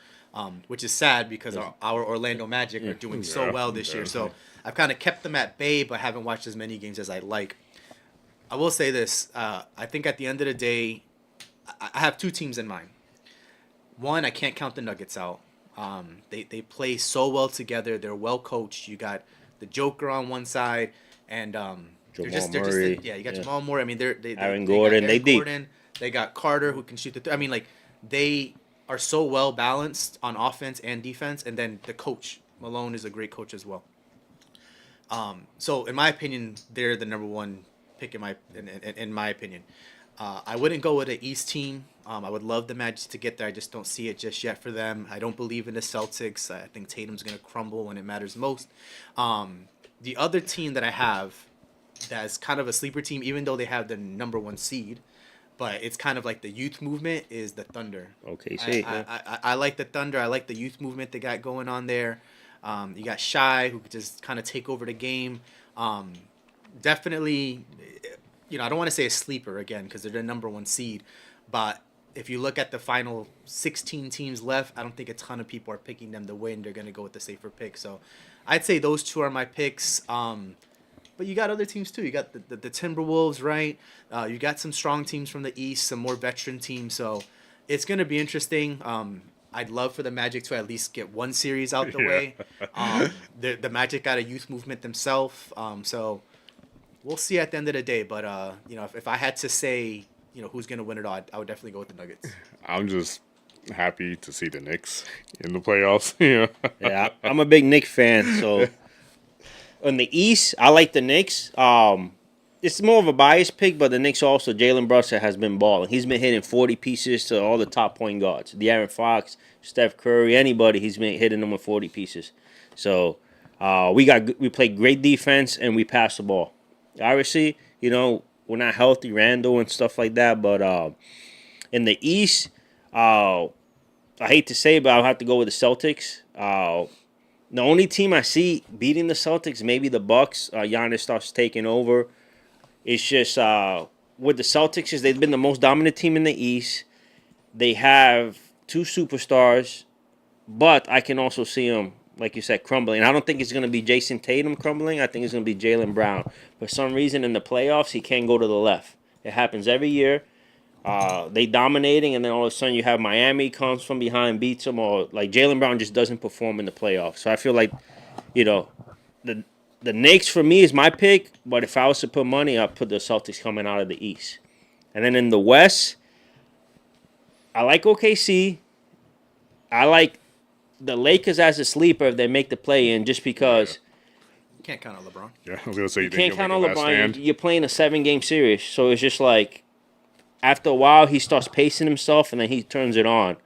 which is sad because our Orlando Magic are doing so well this year. So I've kind of kept them at bay, but haven't watched as many games as I like. I will say this. I think at the end of the day, I have two teams in mind. One, I can't count the Nuggets out. They play so well together. They're well coached. You got the Joker on one side, and you got Jamal Murray. I mean, they Aaron got Gordon. Aaron Gordon. They got Carter who can shoot the. I mean, like they are so well balanced on offense and defense, and then the coach Malone is a great coach as well. So in my opinion, they're the number one pick in my opinion. I wouldn't go with an East team. I would love the Magic to get there. I just don't see it just yet for them. I don't believe in the Celtics. I think Tatum's going to crumble when it matters most. The other team that I have that's kind of a sleeper team, even though they have the number one seed, but it's kind of like the youth movement, is the Thunder. Okay, I like the Thunder. I like the youth movement they got going on there. You got Shai, who could just kind of take over the game. Definitely, I don't want to say a sleeper again because they're the number one seed, but if you look at the final 16 teams left, I don't think a ton of people are picking them to win. They're going to go with the safer pick. So I'd say those two are my picks. But you got other teams too. You got the Timberwolves, right? You got some strong teams from the East, some more veteran teams. So it's going to be interesting. I'd love for the Magic to at least get one series out the way. The Magic got a youth movement themselves. So we'll see at the end of the day. But, if I had to say, who's going to win it all, I would definitely go with the Nuggets. I'm just happy to see the Knicks in the playoffs. Yeah, I'm a big Knicks fan. So in the East, I like the Knicks. It's more of a biased pick, but the Knicks also, Jalen Brunson has been balling. He's been hitting 40 pieces to all the top point guards. De'Aaron Fox, Steph Curry, anybody, he's been hitting them with 40 pieces. So we play great defense and we pass the ball. Obviously, we're not healthy, Randall and stuff like that. But in the East, I hate to say it, but I'll have to go with the Celtics. The only team I see beating the Celtics, maybe the Bucks. Giannis starts taking over. It's just with the Celtics, they've been the most dominant team in the East. They have two superstars, but I can also see them, like you said, crumbling. I don't think it's going to be Jason Tatum crumbling. I think it's going to be Jaylen Brown. For some reason, in the playoffs, he can't go to the left. It happens every year. They dominating, and then all of a sudden you have Miami comes from behind, beats them, or like Jaylen Brown just doesn't perform in the playoffs. So I feel like, the Knicks for me is my pick, but if I was to put money, I'd put the Celtics coming out of the East. And then in the West, I like OKC. I like the Lakers as a sleeper if they make the play-in, just because Can't count on LeBron. Yeah, I was gonna say You can't count on LeBron. Stand? You're playing a 7-game series, so it's just like after a while he starts pacing himself, and then he turns it on.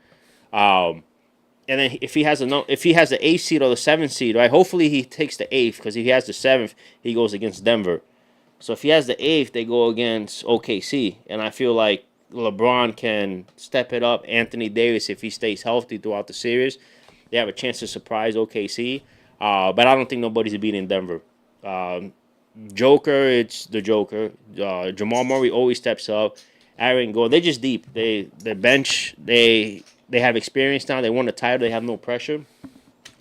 And then if he has the 8th seed or the 7th seed, right? Hopefully he takes the 8th, because if he has the 7th, he goes against Denver. So if he has the 8th, they go against OKC, and I feel like LeBron can step it up. Anthony Davis, if he stays healthy throughout the series, they have a chance to surprise OKC. But I don't think nobody's beating Denver. Joker, it's the Joker. Jamal Murray always steps up. Aaron Gordon, they're just deep. The bench, they have experience now. They won the title. They have no pressure.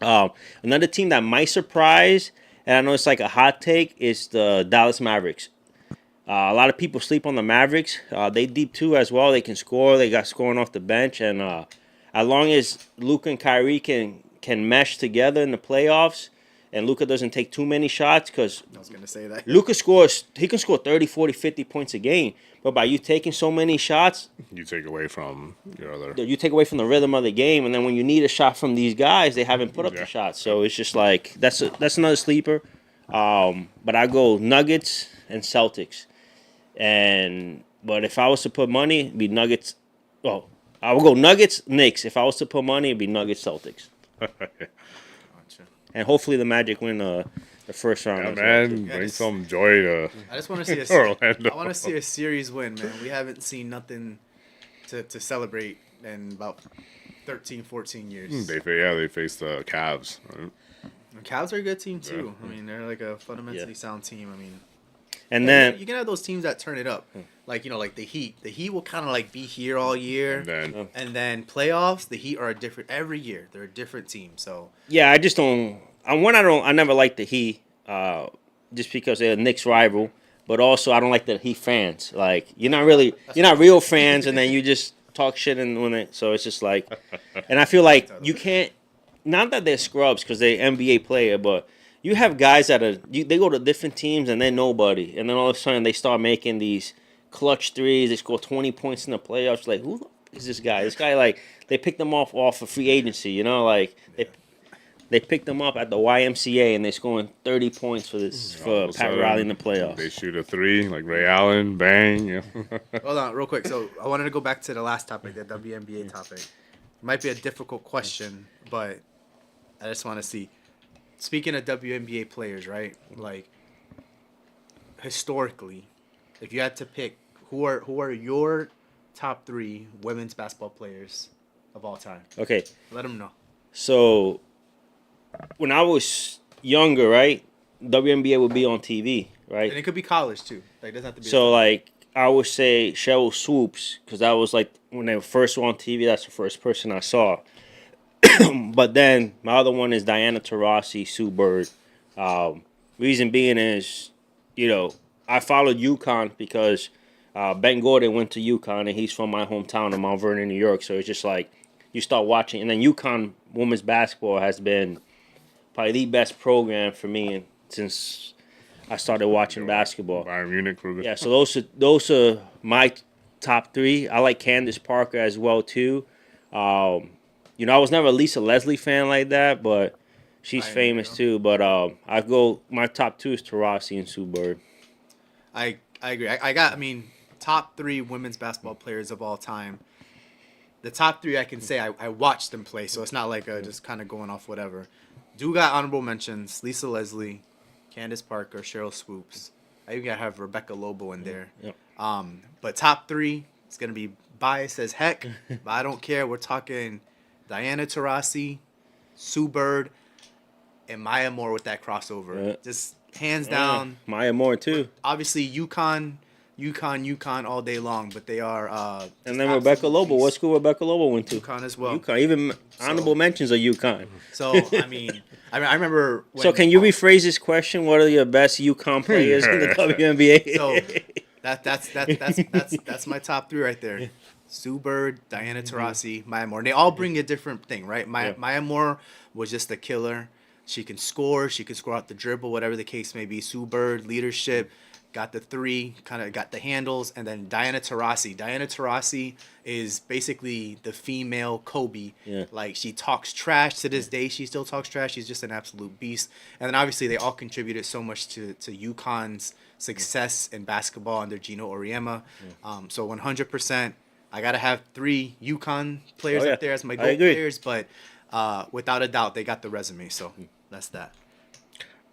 Another team that might surprise, and I know it's like a hot take, is the Dallas Mavericks. A lot of people sleep on the Mavericks. They deep too as well. They can score. They got scoring off the bench, and as long as Luka and Kyrie can mesh together in the playoffs, and Luka doesn't take too many shots, because I was gonna say that. Luka scores. He can score 30, 40, 50 points a game, but by you taking so many shots, You take away from your other. you take away from the rhythm of the game, and then when you need a shot from these guys, they haven't put up the shots. So it's just like that's another sleeper. But I go Nuggets and Celtics, but if I was to put money, it'd be Nuggets. Well, I would go Nuggets, Knicks. If I was to put money, it'd be Nuggets, Celtics, and hopefully the Magic win the first round. Yeah, as man, Yeah, bring just- some joy to I just want to see Orlando. I want to see a series win, man. We haven't seen nothing to celebrate in about 13, 14 years. They face the Cavs. Right? The Cavs are a good team too. I mean, they're like a fundamentally sound team. I mean, And then you can have those teams that turn it up, like like the Heat. The Heat will kind of like be here all year, And then and then playoffs. The Heat are a different every year. They're a different team. So yeah, I just don't. I never liked the Heat, just because they're a Knicks rival. But also, I don't like the Heat fans. Like you're not real fans, and then you just talk shit so it's just like, and I feel like you can't. Not that they're scrubs because they're NBA player, but you have guys that they go to different teams and they're nobody, and then all of a sudden they start making these clutch threes. They score 20 points in the playoffs. Like who is this guy? This guy like they picked him off of free agency. Like they picked him up at the YMCA and they're scoring 30 points for Pat Riley in the playoffs. They shoot a 3 like Ray Allen, bang. Yeah. hold on, real quick. So I wanted to go back to the last topic, the WNBA topic. It might be a difficult question, but I just want to see. Speaking of WNBA players, right? Like historically, if you had to pick who are your top 3 women's basketball players of all time, Okay, let them know. so when I was younger, right, WNBA would be on TV, right? And it could be college too. Like it doesn't have to be. So like I would say Cheryl Swoops because that was like when they first were on TV. That's the first person I saw. But then my other one is Diana Taurasi, Sue Bird. Reason being is, I followed UConn because Ben Gordon went to UConn and he's from my hometown of Mount Vernon, New York. So it's just like you start watching, and then UConn women's basketball has been probably the best program for me since I started watching basketball. Bayern Munich. Yeah, so those are my top 3. I like Candace Parker as well too. I was never a Lisa Leslie fan like that, but she's famous too. But my top 2 is Taurasi and Sue Bird. I agree. I mean, top 3 women's basketball players of all time. The top 3 I can say I watched them play, so it's not like just kind of going off whatever. Do got honorable mentions: Lisa Leslie, Candace Parker, Cheryl Swoops. I even gotta have Rebecca Lobo in there. Yep. But top 3, it's gonna be biased as heck, but I don't care. We're talking Diana Taurasi, Sue Bird, and Maya Moore with that crossover. Yeah. Just hands down. Maya Moore too. Obviously, UConn all day long, but they are. And then Rebecca Lobo. What school Rebecca Lobo went to? UConn as well. UConn. Even honorable mentions of UConn. So I remember. When, So can you rephrase this question? What are your best UConn players in the WNBA? So that's my top 3 right there. Sue Bird, Diana Taurasi, Maya Moore. And they all bring a different thing, right? Maya Moore was just a killer. She can score. She can score out the dribble, whatever the case may be. Sue Bird, leadership. got the 3, kind of got the handles, and then Diana Taurasi. Diana Taurasi is basically the female Kobe. Yeah. Like, she talks trash to this day. She still talks trash. She's just an absolute beast. And then obviously they all contributed so much to UConn's success in basketball under Gino Auriemma. So 100%, I gotta have 3 UConn players up there as my GOAT players, but without a doubt, they got the resume. So that's that.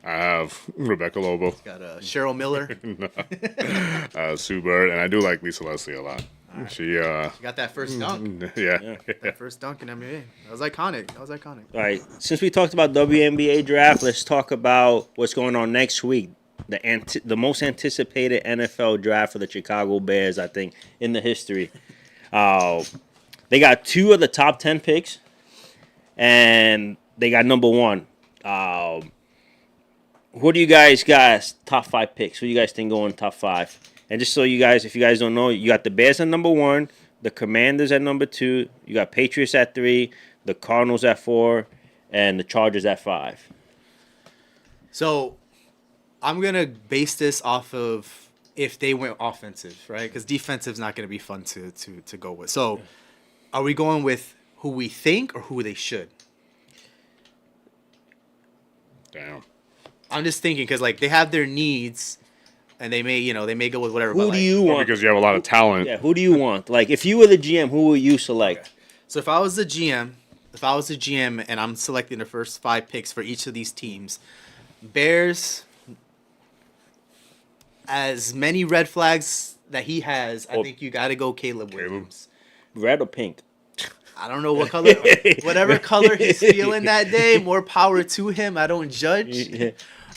I have Rebecca Lobo, Got Cheryl Miller. Sue Bird, and I do like Lisa Leslie a lot. Right. She got that first dunk. Yeah. That first dunk in NBA. That was iconic. All right. Since we talked about WNBA draft, let's talk about what's going on next week. The most anticipated NFL draft for the Chicago Bears, I think, in the history. They got 2 of the top 10 picks, and they got number 1. Who do you guys got top 5 picks? Who do you guys think going top 5? And just so you guys, if you guys don't know, you got the Bears at number 1, the Commanders at number 2, you got Patriots at 3, the Cardinals at 4, and the Chargers at 5. So I'm going to base this off of if they went offensive, right? Because defensive is not going to be fun to go with. So are we going with who we think or who they should? Damn. I'm just thinking because like they have their needs, and they may go with whatever. Who do you want? Because you have a lot of talent. Yeah, who do you want? Like if you were the GM, who would you select? Okay. So if I was the GM, and I'm selecting the first 5 picks for each of these teams, Bears, as many red flags that he has, I think you got to go Caleb Williams. Red or pink? I don't know what color, whatever color he's feeling that day. More power to him. I don't judge,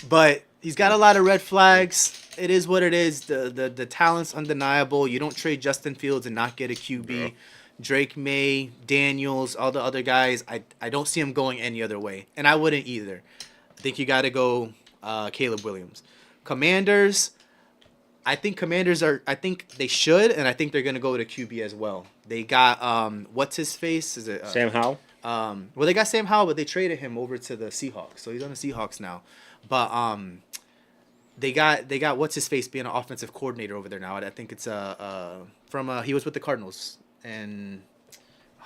but he's got a lot of red flags. It is what it is. The talent's undeniable. You don't trade Justin Fields and not get a QB. Yeah. Drake May, Daniels, all the other guys. I don't see him going any other way, and I wouldn't either. I think you got to go Caleb Williams. Commanders. I think they should, and I think they're gonna go to QB as well. They got what's his face? Is it Sam Howell? Well, they got Sam Howell, but they traded him over to the Seahawks, so he's on the Seahawks now. But they got what's his face being an offensive coordinator over there now. I think it's from he was with the Cardinals, and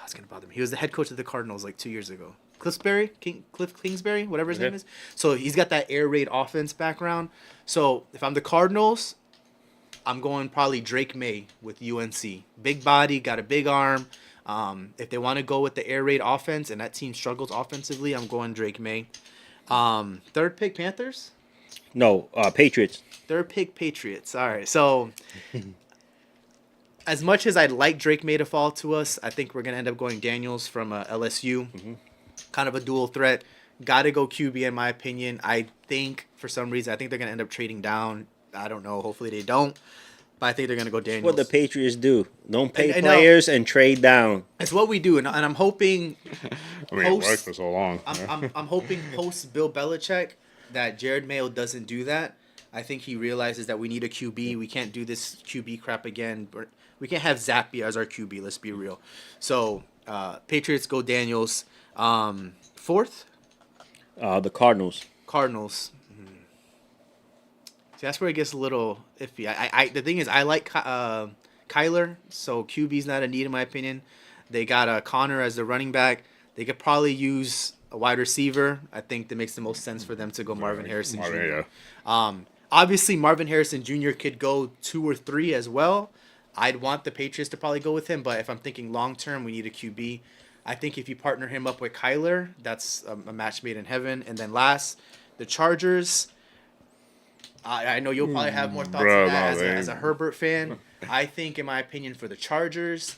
it's gonna bother me. He was the head coach of the Cardinals like 2 years ago. Cliff Kingsbury, whatever his name is. So he's got that air raid offense background. So if I'm the Cardinals, I'm going probably Drake May with UNC. Big body, got a big arm. If they want to go with the air raid offense and that team struggles offensively, I'm going Drake May. 3rd pick, Panthers? No, Patriots. 3rd pick, Patriots. All right. So as much as I'd like Drake May to fall to us, I think we're going to end up going Daniels from LSU. Mm-hmm. Kind of a dual threat. Got to go QB in my opinion. I think for some reason, they're going to end up trading down. I don't know. Hopefully they don't. But I think they're going to go Daniels. What the Patriots do. Don't pay players and trade down. It's what we do. And I'm hoping... it worked for so long. I'm hoping post Bill Belichick that Jared Mayo doesn't do that. I think he realizes that we need a QB. We can't do this QB crap again. We can't have Zappy as our QB. Let's be real. So, Patriots go Daniels. 4th? The Cardinals. Cardinals. See, that's where it gets a little iffy. The thing is, I like Kyler, so QB's not a need in my opinion. They got Connor as the running back. They could probably use a wide receiver. I think that makes the most sense for them to go Marvin Harrison Jr. Yeah. Obviously, Marvin Harrison Jr. could go 2 or 3 as well. I'd want the Patriots to probably go with him, but if I'm thinking long term, we need a QB. I think if you partner him up with Kyler, that's a match made in heaven. And then last, the Chargers. I know you'll probably have more thoughts on that as a Herbert fan. I think, in my opinion, for the Chargers,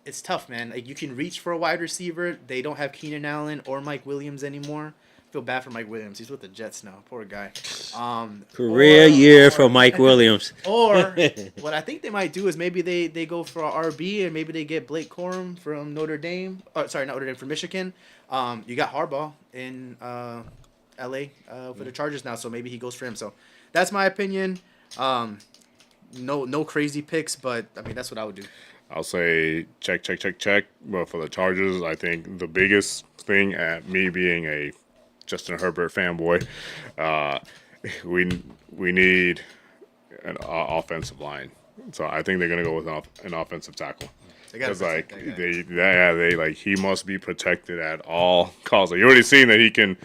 it's tough, man. Like, you can reach for a wide receiver. They don't have Keenan Allen or Mike Williams anymore. I feel bad for Mike Williams. He's with the Jets now. Poor guy. Career year for Mike Williams. Or what I think they might do is maybe they go for an RB and maybe they get Blake Corum from Notre Dame. Oh, sorry, not Notre Dame, from Michigan. You got Harbaugh in LA for the Chargers now, so maybe he goes for him. So that's my opinion. No crazy picks, but I mean that's what I would do. I'll say check. But for the Chargers, I think the biggest thing at me being a Justin Herbert fanboy we need an offensive line. So I think they're gonna go with an offensive tackle. They gotta Because protect like that guy. they like he must be protected at all costs. Like, you already seen that he can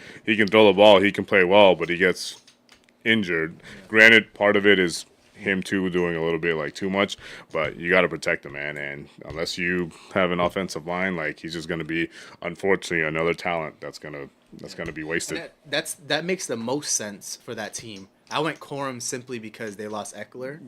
throw the ball, he can play well, but he gets injured. Granted, part of it is him too doing a little bit like too much, but you got to protect the man. And unless you have an offensive line, like he's just gonna be unfortunately another talent that's gonna be wasted. And that makes the most sense for that team. I went Corum simply because they lost Eckler,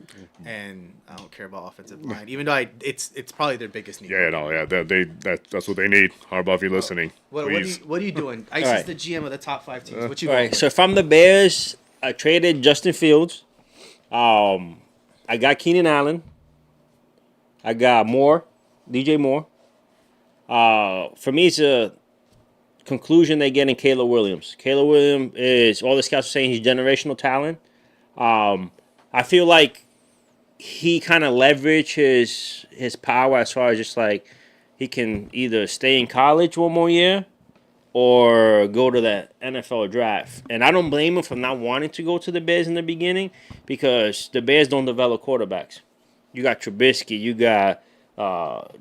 and I don't care about offensive line. Even though it's probably their biggest need. That's what they need. Harbaugh, if you're listening, please. What are you doing? Ice All is right. the GM of the top 5 teams. What you All going right. with? So if I'm the Bears, I traded Justin Fields. I got Keenan Allen. I got DJ Moore. For me, it's a conclusion they're getting Caleb Williams. Caleb Williams is, all the scouts are saying he's generational talent. I feel like he kind of leveraged his power as far as just like he can either stay in college one more year or go to the NFL draft. And I don't blame him for not wanting to go to the Bears in the beginning because the Bears don't develop quarterbacks. You got Trubisky, you got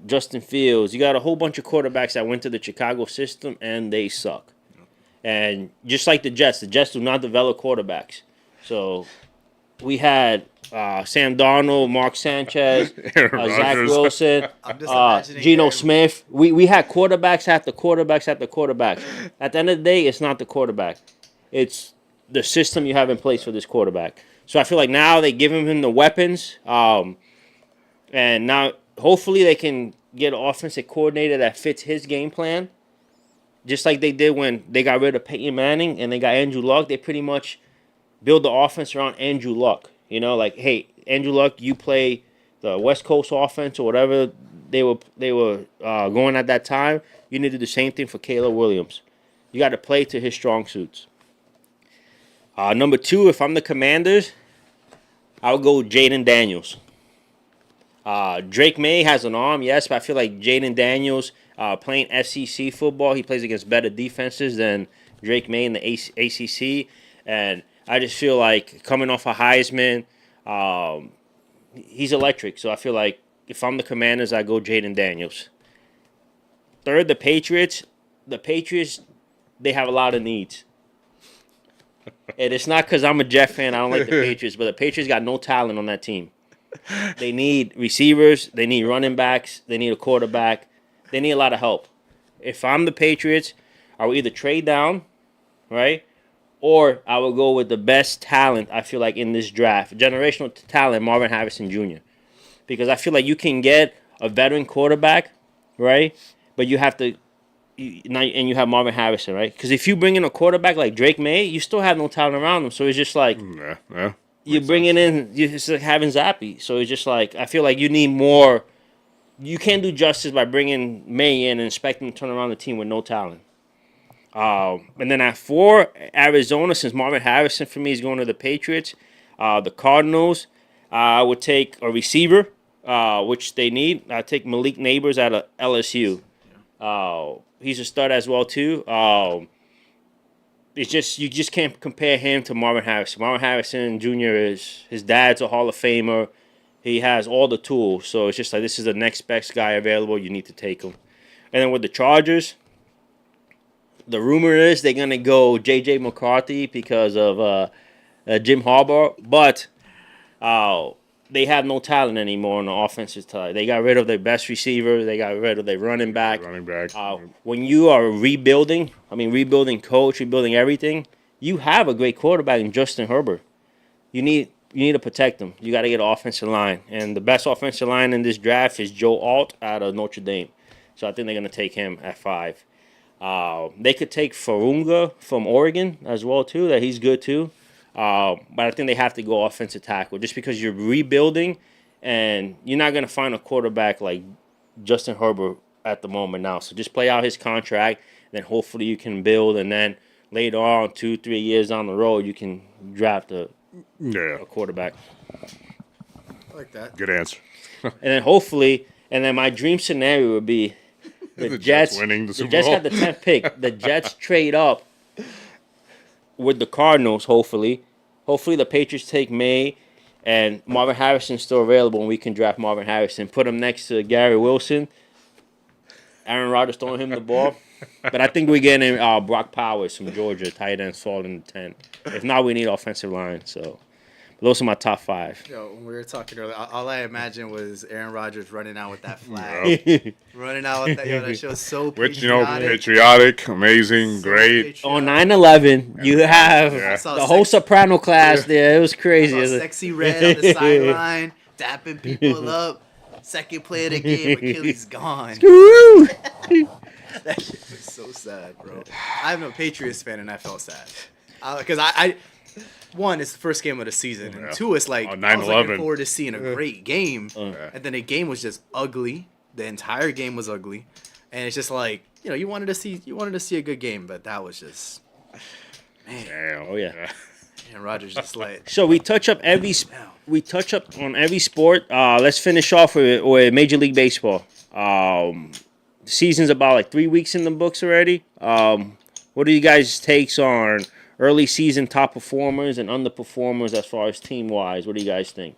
Justin Fields, you got a whole bunch of quarterbacks that went to the Chicago system and they suck. And just like the Jets do not develop quarterbacks. So we had Sam Darnold, Mark Sanchez, Aaron Zach Rodgers. Wilson, I'm just imagining Geno Aaron- Smith. We had quarterbacks after quarterbacks after quarterbacks. At the end of the day, it's not the quarterback. It's the system you have in place for this quarterback. So I feel like now they give him the weapons. And now hopefully they can get an offensive coordinator that fits his game plan. Just like they did when they got rid of Peyton Manning and they got Andrew Luck. They pretty much build the offense around Andrew Luck. You know, like, hey, Andrew Luck, you play the West Coast offense or whatever they were going at that time. You need to do the same thing for Caleb Williams. You got to play to his strong suits. Number 2, if I'm the Commanders, I would go Jaden Daniels. Drake May has an arm, yes, but I feel like Jaden Daniels playing SEC football, he plays against better defenses than Drake May in the ACC. And I just feel like coming off a Heisman, he's electric. So I feel like if I'm the Commanders, I go Jaden Daniels. Third, the Patriots. The Patriots, they have a lot of needs. And it's not because I'm a Jet fan, I don't like the Patriots, but the Patriots got no talent on that team. They need receivers, they need running backs, they need a quarterback, they need a lot of help. If I'm the Patriots, I will either trade down, right? Or I will go with the best talent, I feel like, in this draft. Generational talent, Marvin Harrison Jr. Because I feel like you can get a veteran quarterback, right? But you have to, and you have Marvin Harrison, right? Because if you bring in a quarterback like Drake May, you still have no talent around him. So it's just like, Yeah. you're bringing in, it's like having Zappy. So it's just like, I feel like you need more. You can't do justice by bringing May in and expecting him to turn around the team with no talent. And then at 4, Arizona, since Marvin Harrison for me is going to the Patriots, the Cardinals, I would take a receiver, which they need. I'd take Malik Neighbors out of LSU. He's a stud as well too. It's just, you just can't compare him to Marvin Harrison. Marvin Harrison Jr. his dad's a Hall of Famer. He has all the tools. So it's just like, this is the next best guy available. You need to take him. And then with the Chargers, the rumor is they're going to go J.J. McCarthy because of Jim Harbaugh. But they have no talent anymore on the offensive side. They got rid of their best receiver. They got rid of their running back. When you are rebuilding coach, rebuilding everything, you have a great quarterback in Justin Herbert. You need to protect him. You got to get an offensive line. And the best offensive line in this draft is Joe Alt out of Notre Dame. So I think they're going to take him at 5. They could take Farunga from Oregon as well, too. That he's good, too. But I think they have to go offensive tackle just because you're rebuilding and you're not going to find a quarterback like Justin Herbert at the moment now. So just play out his contract, then hopefully you can build, and then later on, 2-3 years down the road, you can draft a quarterback. I like that. Good answer. And then hopefully, and then my dream scenario would be the Jets winning the Super Jets Bowl. got the 10th pick. The Jets trade up with the Cardinals, hopefully Hopefully the Patriots take May, and Marvin Harrison's still available, and we can draft Marvin Harrison. Put him next to Gary Wilson. Aaron Rodgers throwing him the ball. But I think we're getting Brock Powers from Georgia, tight end, fall in the 10. If not, we need offensive line. So those are my top 5. Yo, when we were talking earlier, all I imagined was Aaron Rodgers running out with that flag. Running out with that. Yo, that show's so Which, patriotic. patriotic, amazing, great. On 9/11, you have Yeah. the whole soprano class there. It was crazy. I saw Sexy Red on the sideline, dapping people up. Second play of the game, Achilles gone. Woo! That shit was so sad, bro. I'm a Patriots fan, and I felt sad. Because I one, it's the first game of the season, and two, it's like On I was 9/11. looking forward to seeing a great game, and then the game was just ugly. The entire game was ugly, and it's just like you wanted to see a good game, but that was just Damn. Oh yeah. and Rodgers just like So we touch up on every sport. Let's finish off with Major League Baseball. The season's about like 3 weeks in the books already. What are you guys' takes on early season top performers and underperformers as far as team wise? What do you guys think?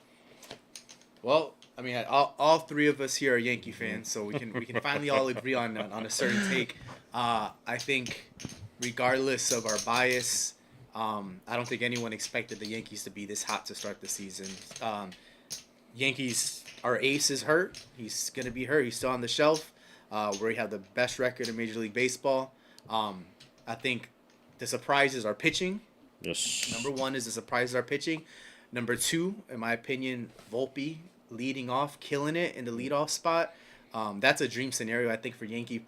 Well, I mean, all three of us here are Yankee fans, so we can finally all agree on a certain take. I think, regardless of our bias, I don't think anyone expected the Yankees to be this hot to start the season. Yankees, our ace is hurt. He's gonna be hurt. He's still on the shelf. Where we have the best record in Major League Baseball. I think the surprises are pitching. Yes. Number one is the surprises are pitching. Number two, in my opinion, Volpe leading off, killing it in the leadoff spot. That's a dream scenario, I think, for Yankee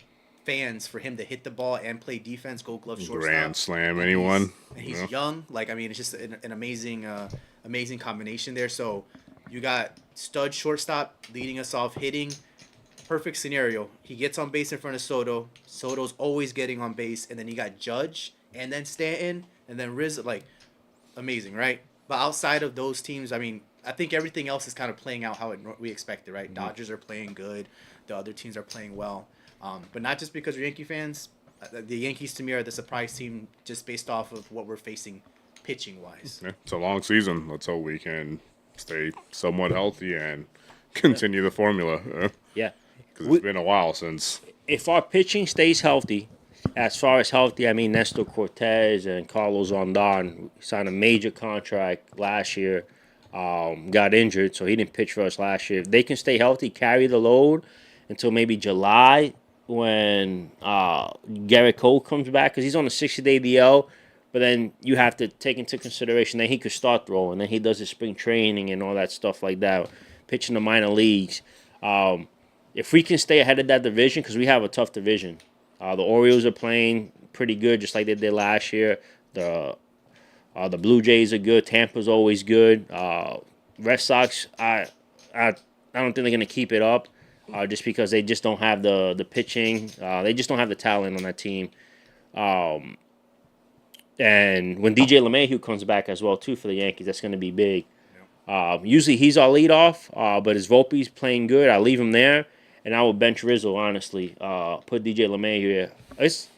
fans, for him to hit the ball and play defense, Gold Glove, shortstop. Grand Slam, And anyone? He's young. Like, I mean, it's just an amazing, amazing combination there. So you got stud shortstop leading us off, hitting. Perfect scenario. He gets on base in front of Soto. Soto's always getting on base, and then you got Judge, and then Stanton, and then Rizzo. Like, amazing, right? But outside of those teams, I mean, I think everything else is kind of playing out how we expected, right? Mm-hmm. Dodgers are playing good. The other teams are playing well. But not just because we're Yankee fans. The Yankees, to me, are the surprise team just based off of what we're facing pitching-wise. Yeah, it's a long season. Let's hope we can stay somewhat healthy and continue the formula. Yeah. Because it's been a while since. If our pitching stays healthy, as far as healthy, I mean Nestor Cortez and Carlos Rondon signed a major contract last year. Got injured, so he didn't pitch for us last year. If they can stay healthy, carry the load until maybe July when Garrett Cole comes back, because he's on a 60-day DL. But then you have to take into consideration that he could start throwing. Then he does his spring training and all that stuff like that, pitching the minor leagues. If we can stay ahead of that division, because we have a tough division. The Orioles are playing pretty good, just like they did last year. The Blue Jays are good. Tampa's always good. Red Sox, I don't think they're going to keep it up, just because they just don't have the pitching. They just don't have the talent on that team. And when DJ LeMahieu comes back as well, too, for the Yankees, that's going to be big. Usually he's our leadoff, but his Volpe's playing good. I leave him there, and I will bench Rizzo, honestly. Put DJ LeMahieu here. It's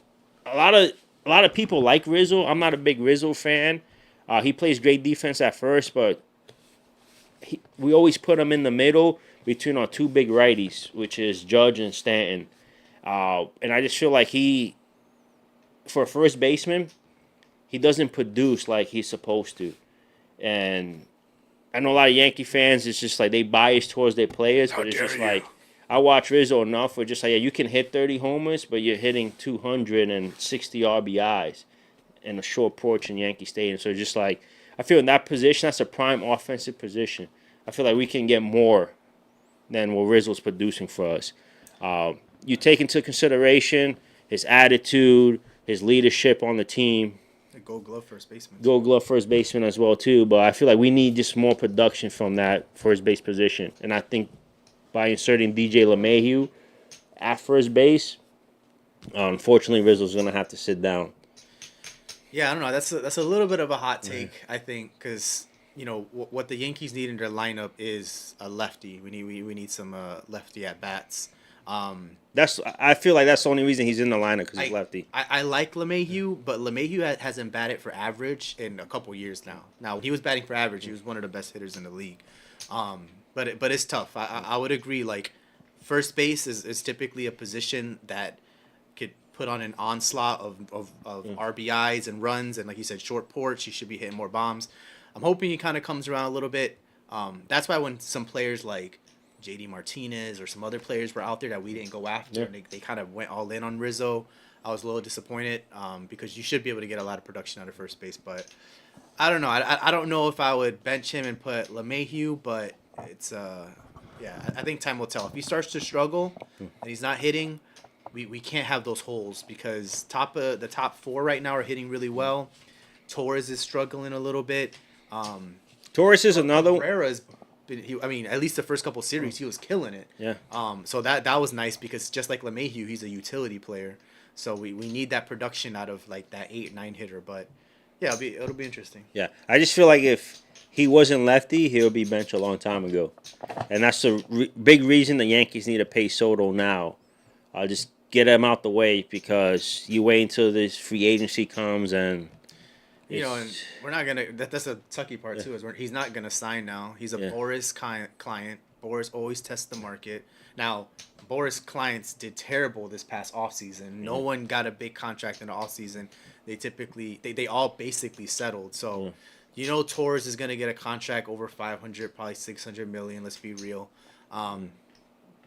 a lot of people like Rizzo. I'm not a big Rizzo fan. He plays great defense at first, but we always put him in the middle between our two big righties, which is Judge and Stanton. And I just feel like for a first baseman, he doesn't produce like he's supposed to. And I know a lot of Yankee fans, it's just like they bias towards their players, but it's just like, I watch Rizzo enough where just like, yeah, you can hit 30 homers, but you're hitting 260 RBIs in a short porch in Yankee Stadium. So just like, I feel in that position, that's a prime offensive position. I feel like we can get more than what Rizzo's producing for us. You take into consideration his attitude, his leadership on the team. Gold Glove first baseman. Gold Glove first baseman as well, too. But I feel like we need just more production from that first base position. And I think by inserting DJ LeMahieu at first base, unfortunately, Rizzo's going to have to sit down. Yeah, I don't know. That's a little bit of a hot take, I think, because what the Yankees need in their lineup is a lefty. We need some lefty at bats. I feel like that's the only reason he's in the lineup because he's lefty. I like LeMahieu, but LeMahieu hasn't batted for average in a couple years now. Now, when he was batting for average, he was one of the best hitters in the league. But it's tough. I would agree. Like, first base is typically a position that could put on an onslaught of RBIs and runs, and like you said, short porch. He should be hitting more bombs. I'm hoping he kind of comes around a little bit. That's why when some players like JD Martinez or some other players were out there that we didn't go after, and they kind of went all in on Rizzo, I was a little disappointed because you should be able to get a lot of production out of first base. But I don't know. I don't know if I would bench him and put LeMahieu, but it's I think time will tell. If he starts to struggle and he's not hitting, we can't have those holes because the top four right now are hitting really well. Torres is struggling a little bit. Torres is another one. Herrera's been, at least the first couple series, he was killing it. Yeah. So that was nice because just like LeMahieu, he's a utility player. So we need that production out of like that 8-9 hitter. But yeah, it'll be interesting. Yeah, I just feel like if he wasn't lefty, he'll be benched a long time ago, and that's the big reason the Yankees need to pay Soto now. I'll just get him out the way because you wait until this free agency comes and. And we're not gonna. That's a sucky part too. Is he's not gonna sign now. He's a Boris client. Boris always tests the market. Now, Boris clients did terrible this past offseason. No one got a big contract in the offseason. They all basically settled. So, Torres is gonna get a contract over 500, probably 600 million. Let's be real. The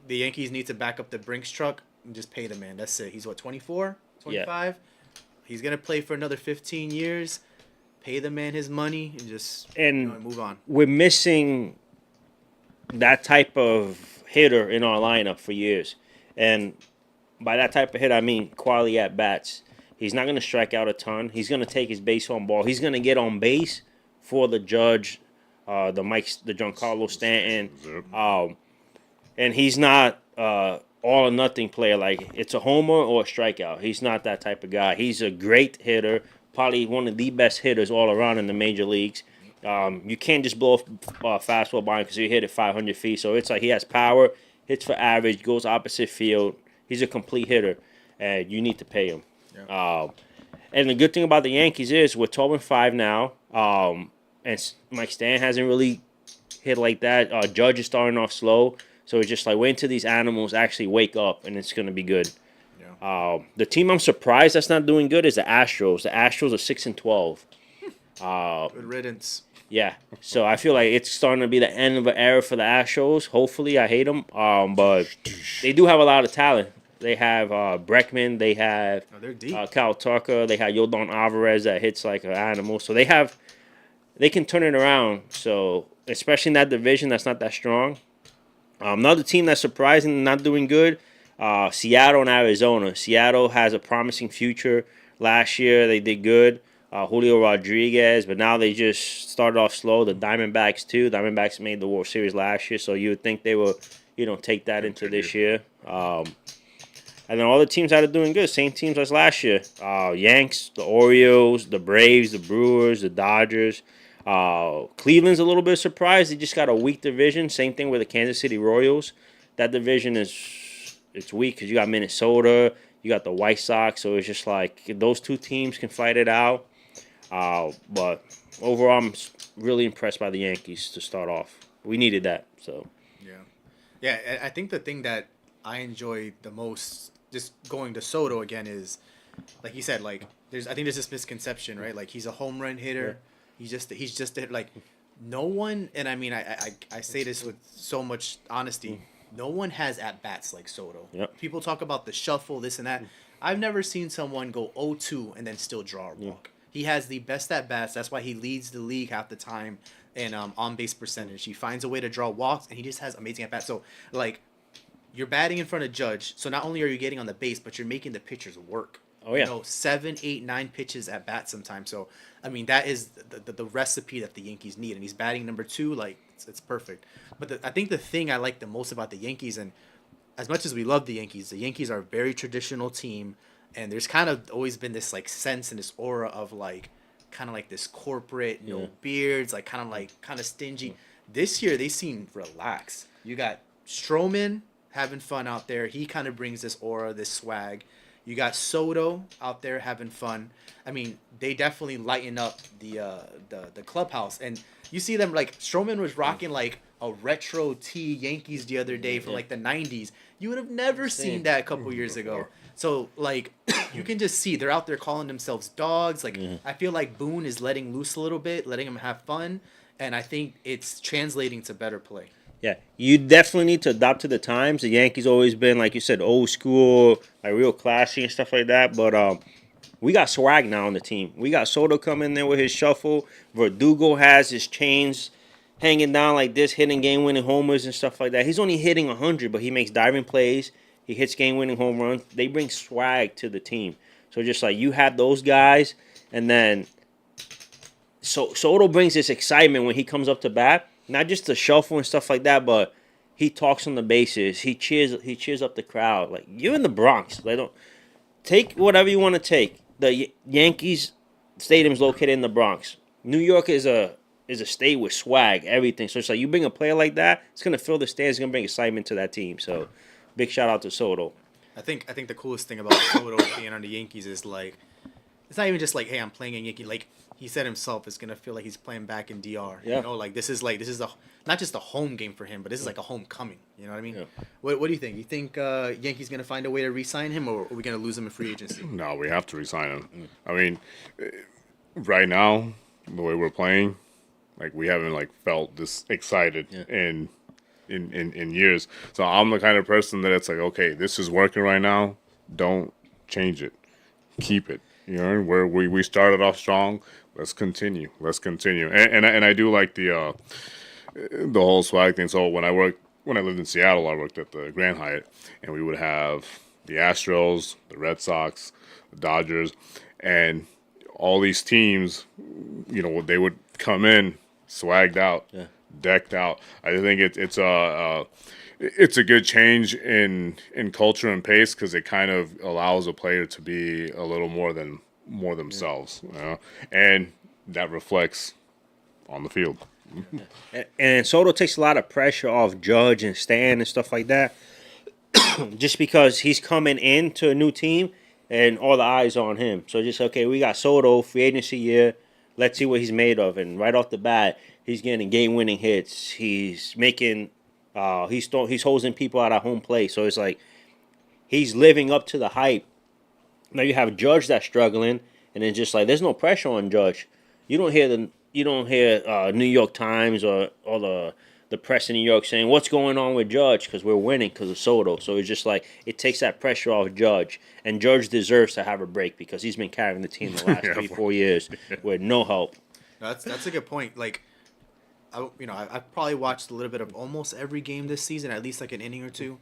Yankees need to back up the Brinks truck and just pay the man. That's it. He's 24, 25. Yeah. He's gonna play for another 15 years. Pay the man his money and just move on. We're missing that type of hitter in our lineup for years. And by that type of hitter, I mean quality at bats. He's not going to strike out a ton. He's going to take his base on ball. He's going to get on base for the Judge, the Giancarlo Stanton. And he's not all or nothing player. Like, it's a homer or a strikeout. He's not that type of guy. He's a great hitter. Probably one of the best hitters all around in the major leagues. You can't just blow a fastball by him because he hit it 500 feet. So it's like he has power, hits for average, goes opposite field. He's a complete hitter, and you need to pay him. Yeah. And the good thing about the Yankees is we're 12-5 now, and Mike Stan hasn't really hit like that. Judge is starting off slow, so it's just like wait until these animals actually wake up, and it's going to be good. The team I'm surprised that's not doing good is the Astros. The Astros are 6-12. Good riddance. Yeah, so I feel like it's starting to be the end of an era for the Astros. Hopefully, I hate them, but they do have a lot of talent. They have Breckman. They have Kyle Tucker. They have Yordan Alvarez that hits like an animal. So they can turn it around. So especially in that division that's not that strong. Another team that's surprising and not doing good. Seattle and Arizona. Seattle has a promising future. Last year they did good. Julio Rodriguez, but now they just started off slow. The Diamondbacks too. Diamondbacks made the World Series last year, so you would think they will, take that into this year. And then all the teams that are doing good, same teams as last year. Yanks, the Orioles, the Braves, the Brewers, the Dodgers. Cleveland's a little bit surprised. They just got a weak division. Same thing with the Kansas City Royals. That division it's weak because you got Minnesota, you got the White Sox, so it's just like those two teams can fight it out. But overall, I'm really impressed by the Yankees to start off. We needed that, so. Yeah, I think the thing that I enjoy the most, just going to Soto again, is, like you said, like I think there's this misconception, right? Like he's a home run hitter. Yeah. He's just like no one, and I mean I say this with so much honesty. No one has at-bats like Soto. Yep. People talk about the shuffle, this and that. I've never seen someone go 0-2 and then still draw a walk. He has the best at-bats. That's why he leads the league half the time in on-base percentage. He finds a way to draw walks, and he just has amazing at-bats. So, like, you're batting in front of Judge, so not only are you getting on the base, but you're making the pitchers work. Oh, yeah. 7, 8, 9 pitches at bat sometimes. So, I mean, that is the recipe that the Yankees need. And he's batting number 2, like, it's perfect. But I think the thing I like the most about the Yankees, and as much as we love the Yankees are a very traditional team. And there's kind of always been this, like, sense and this aura of, like, kind of like this corporate, beards, like, kind of stingy. This year, they seem relaxed. You got Stroman, having fun out there. He kind of brings this aura, this swag. You got Soto out there having fun. I mean, they definitely lighten up the clubhouse. And you see them, like, Stroman was rocking, like, a retro tee Yankees the other day from, like, the 90s. You would have never seen that a couple years ago. So, like, you can just see they're out there calling themselves dogs. Like, I feel like Boone is letting loose a little bit, letting them have fun. And I think it's translating to better play. Yeah, you definitely need to adapt to the times. The Yankees always been, like you said, old school, like real classy and stuff like that. But we got swag now on the team. We got Soto coming there with his shuffle. Verdugo has his chains hanging down like this, hitting game-winning homers and stuff like that. He's only hitting 100, but he makes diving plays. He hits game-winning home runs. They bring swag to the team. So just like you have those guys, and then Soto brings this excitement when he comes up to bat. Not just the shuffle and stuff like that, but he talks on the bases. He cheers up the crowd. Like, you're in the Bronx. Like, don't take whatever you want to take. The Yankees Stadium's located in the Bronx. New York is a state with swag, everything. So it's like you bring a player like that, it's gonna fill the stands. It's gonna bring excitement to that team. So, big shout out to Soto. I think the coolest thing about Soto being on the Yankees is, like, it's not even just like, hey, I'm playing in Yankee. Like, he said himself, it's gonna feel like he's playing back in DR. Yeah. You know, like this is not just a home game for him, but this is like a homecoming. You know what I mean? Yeah. What do you think? You think Yankees gonna find a way to re-sign him, or are we gonna lose him in free agency? No, we have to resign him. I mean, right now, the way we're playing, like, we haven't, like, felt this excited in years. So I'm the kind of person that it's like, okay, this is working right now. Don't change it. Keep it. You know, where we started off strong. Let's continue. And I do like the whole swag thing. So when I lived in Seattle, I worked at the Grand Hyatt, and we would have the Astros, the Red Sox, the Dodgers, and all these teams. You know, they would come in swagged out, decked out. I think it's a good change in culture and pace, because it kind of allows a player to be a little more themselves, you know? And that reflects on the field. And Soto takes a lot of pressure off Judge and Stan and stuff like that, just because he's coming into a new team and all the eyes are on him. So just, okay, we got Soto, free agency year. Let's see what he's made of. And right off the bat, he's getting game-winning hits. He's making, he's hosing people out of home plate. So it's like he's living up to the hype. Now you have Judge that's struggling, and then just like there's no pressure on Judge. You don't hear New York Times or all the press in New York saying what's going on with Judge because we're winning because of Soto. So it's just like it takes that pressure off Judge, and Judge deserves to have a break because he's been carrying the team the last 3-4 years with no help. That's a good point. Like, I've probably watched a little bit of almost every game this season, at least like an inning or two,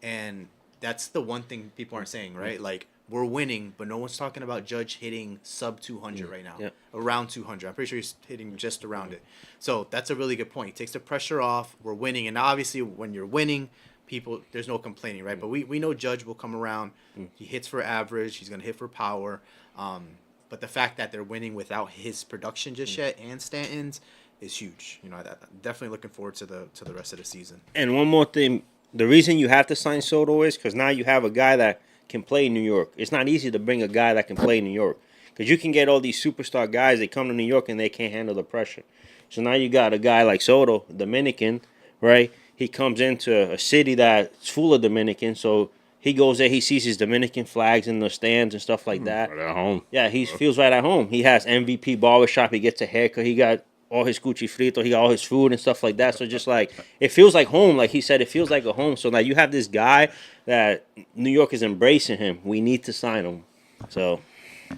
and that's the one thing people aren't saying, right? Like, we're winning, but no one's talking about Judge hitting sub 200 right now, around 200. I'm pretty sure he's hitting just around it. So that's a really good point. He takes the pressure off. We're winning, and obviously when you're winning, there's no complaining, right? But we know Judge will come around. He hits for average. He's gonna hit for power. But the fact that they're winning without his production just yet and Stanton's is huge. You know, I'm definitely looking forward to the rest of the season. And one more thing, the reason you have to sign Soto is because now you have a guy that can play in New York. It's not easy to bring a guy that can play in New York, because you can get all these superstar guys. They come to New York and they can't handle the pressure. So now you got a guy like Soto, Dominican, right? He comes into a city that's full of Dominicans, so he goes there. He sees his Dominican flags in the stands and stuff like that. Right at home. Yeah, he feels right at home. He has MVP barbershop. He gets a haircut. He got all his cuchi frito. He got all his food and stuff like that. So just like, it feels like home. Like he said, it feels like a home. So now you have this guy that New York is embracing him. We need to sign him. So. Yeah.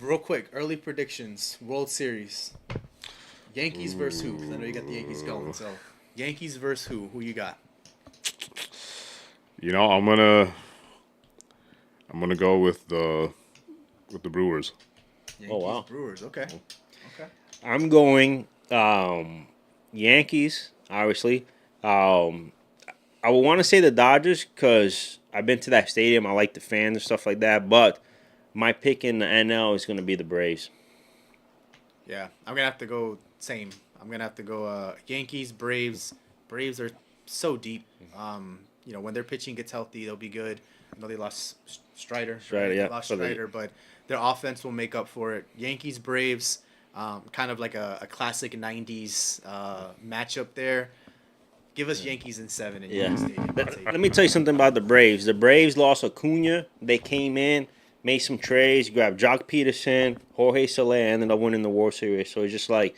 Real quick, early predictions. World Series. Yankees versus who? Because I know you got the Yankees going. So Yankees versus who? Who you got? You know, I'm gonna go with the Brewers. Yankees, wow. Brewers. Okay. I'm going Yankees, obviously. I would want to say the Dodgers because I've been to that stadium. I like the fans and stuff like that. But my pick in the NL is going to be the Braves. Yeah, I'm going to have to go same. I'm going to have to go Yankees, Braves. Braves are so deep. when their pitching gets healthy, they'll be good. I know they lost Strider. Strider, right? yeah, They lost for the- Strider, but their offense will make up for it. Yankees, Braves, kind of like a classic 90s matchup there. Give us Yankees in 7 in Yeah. Yankee Stadium. I'll take Let it. me tell you something about the Braves. The Braves lost Acuna. They came in, made some trades, grabbed Jock Peterson, Jorge Soler, ended up winning the World Series. So it's just like,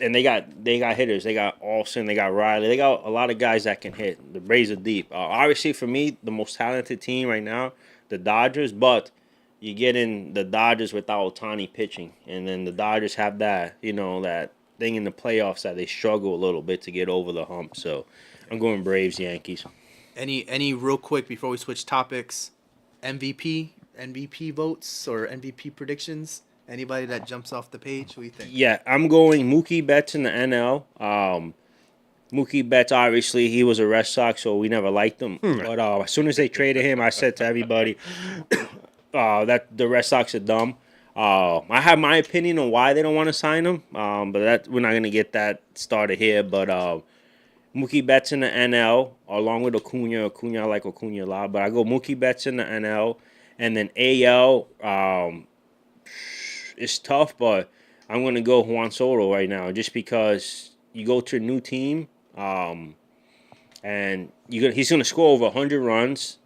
and they got hitters. They got Olsen, they got Riley. They got a lot of guys that can hit. The Braves are deep. Obviously, for me, the most talented team right now, the Dodgers. But you get in the Dodgers without Ohtani pitching, and then the Dodgers have that, that thing in the playoffs that they struggle a little bit to get over the hump. So I'm going Braves, Yankees. Any real quick before we switch topics, MVP votes or MVP predictions? Anybody that jumps off the page? What do you think? Yeah, I'm going Mookie Betts in the NL. Mookie Betts, obviously, he was a Red Sox, so we never liked him. But as soon as they traded him, I said to everybody that the Red Sox are dumb. I have my opinion on why they don't want to sign him, but that we're not going to get that started here. But Mookie Betts in the NL, along with Acuna. I like Acuna a lot, but I go Mookie Betts in the NL, and then AL. It's tough, but I'm going to go Juan Soto right now, just because you go to a new team, and he's going to score over 100 runs.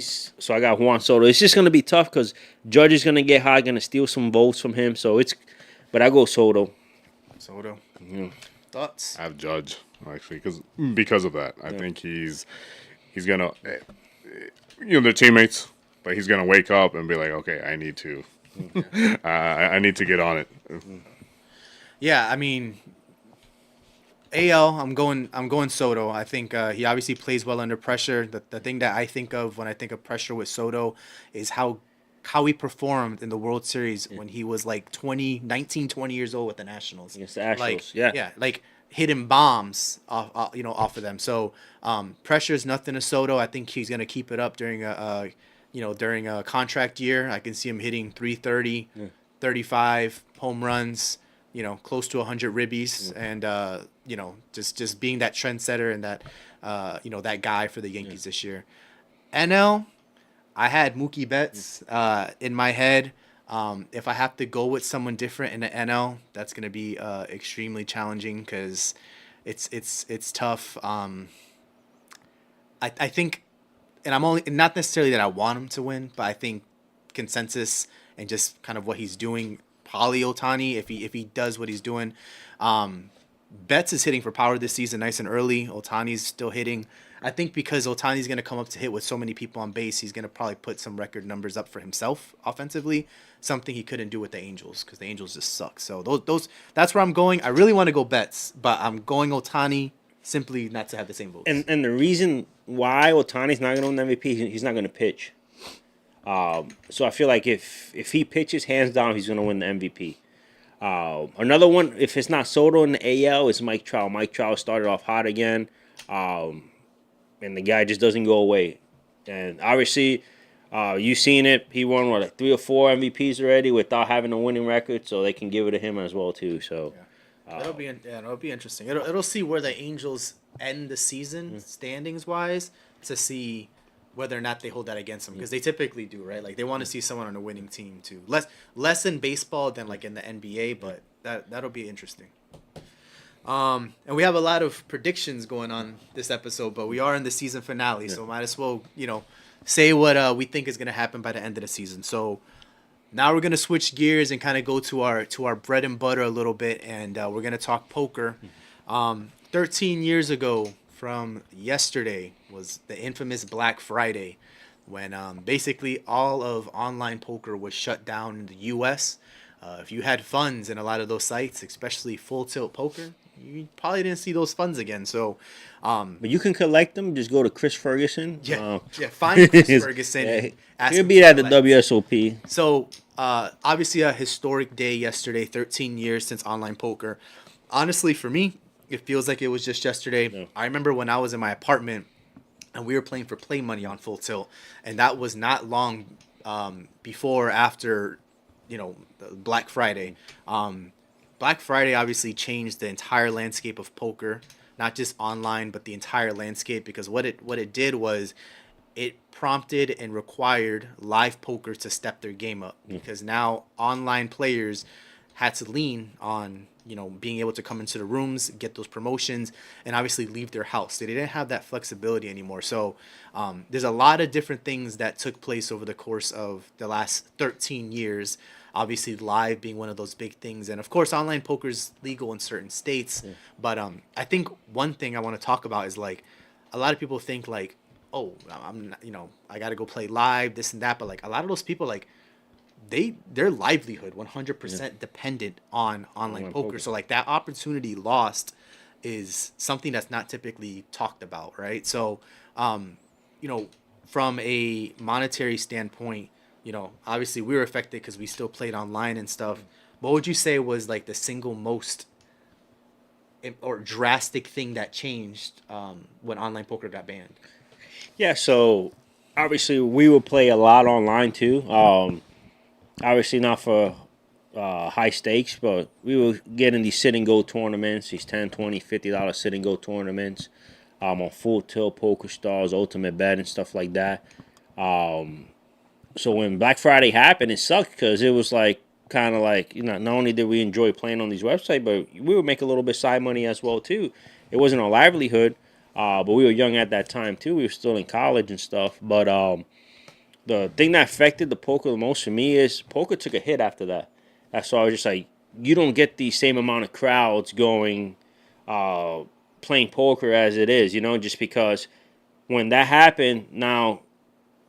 So I got Juan Soto. It's just going to be tough because Judge is going to get high, going to steal some votes from him. But I go Soto. Soto. Yeah. Thoughts? I have Judge actually because of that. I think he's gonna, they're teammates, but he's gonna wake up and be like, okay, I need to, I need to get on it. Yeah, I mean, AL, I'm going Soto. I think he obviously plays well under pressure. The thing that I think of when I think of pressure with Soto is how he performed in the World Series when he was like 20 years old with the Nationals. Against the Astros, Like, yeah. like hitting bombs off of them. So pressure is nothing to Soto. I think he's going to keep it up during a contract year. I can see him hitting 330, 35 home runs, close to 100 ribbies, and just being that trendsetter and that that guy for the Yankees this year. NL, I had Mookie Betts in my head. If I have to go with someone different in the NL, that's going to be extremely challenging because it's tough. I think, and I'm only not necessarily that I want him to win, but I think consensus and just kind of what he's doing, probably Ohtani, if he does what he's doing. Betts is hitting for power this season nice and early. Ohtani's still hitting. I think because Ohtani's going to come up to hit with so many people on base, he's going to probably put some record numbers up for himself offensively, something he couldn't do with the Angels because the Angels just suck. So that's where I'm going. I really want to go Betts, but I'm going Ohtani simply not to have the same votes. And the reason why Ohtani's not going to win the MVP, he's not going to pitch. So I feel like if he pitches, hands down, he's going to win the MVP. Another one, if it's not Soto in the AL, is Mike Trout. Mike Trout started off hot again, and the guy just doesn't go away. And obviously, you've seen it. He won, like 3 or 4 MVPs already without having a winning record, so they can give it to him as well, too. So It'll be interesting. It'll see where the Angels end the season standings wise to see whether or not they hold that against them, because they typically do, right? Like they want to see someone on a winning team too. Less in baseball than like in the NBA, but that'll be interesting. And we have a lot of predictions going on this episode, but we are in the season finale, so might as well say what we think is going to happen by the end of the season. So now we're going to switch gears and kind of go to our bread and butter a little bit, and we're going to talk poker. 13 years ago from yesterday was the infamous Black Friday, when basically all of online poker was shut down in the U.S. If you had funds in a lot of those sites, especially Full Tilt Poker, you probably didn't see those funds again. So, but you can collect them. Just go to Chris Ferguson. Find Chris Ferguson. Ask He'll him be to at the collect. WSOP. So, obviously a historic day yesterday, 13 years since online poker. Honestly, for me, it feels like it was just yesterday. Yeah. I I remember when I was in my apartment and we were playing for Play Money on Full Tilt, and that was not long before or after, Black Friday. Black Friday obviously changed the entire landscape of poker. not just online, but the entire landscape. Because what it did was it prompted and required live poker to step their game up, because now online players had to lean on, you know, being able to come into the rooms, get those promotions, and obviously leave their house. They didn't have that flexibility anymore. So there's a lot of different things that took place over the course of the last 13 years. Obviously, live being one of those big things. And of course, online poker is legal in certain states. Yeah. But I think one thing I want to talk about is, like, a lot of people think, like, oh, I'm not, you know, I got to go play live, this and that. But, like, a lot of those people, like, their livelihood 100% dependent on online poker. So, like, that opportunity lost is something that's not typically talked about, right? So, you know, from a monetary standpoint, you know, obviously we were affected because we still played online and stuff. What would you say was, like, the single most or drastic thing that changed when online poker got banned? Yeah, so obviously we would play a lot online too. Obviously not for high stakes, but we were getting these sit and go tournaments, these $10, $20, $50 sit and go tournaments on Full Tilt, Poker Stars, Ultimate Bet, and stuff like that. So when Black Friday happened, it sucked because it was like kind of like, you know, not only did we enjoy playing on these websites, but we would make a little bit of side money as well too. It wasn't our livelihood, but we were young at that time too. We were still in college and stuff. But the thing that affected the poker the most for me is poker took a hit after that. That's why I was just like, you don't get the same amount of crowds going, playing poker as it is, you know, just because when that happened, now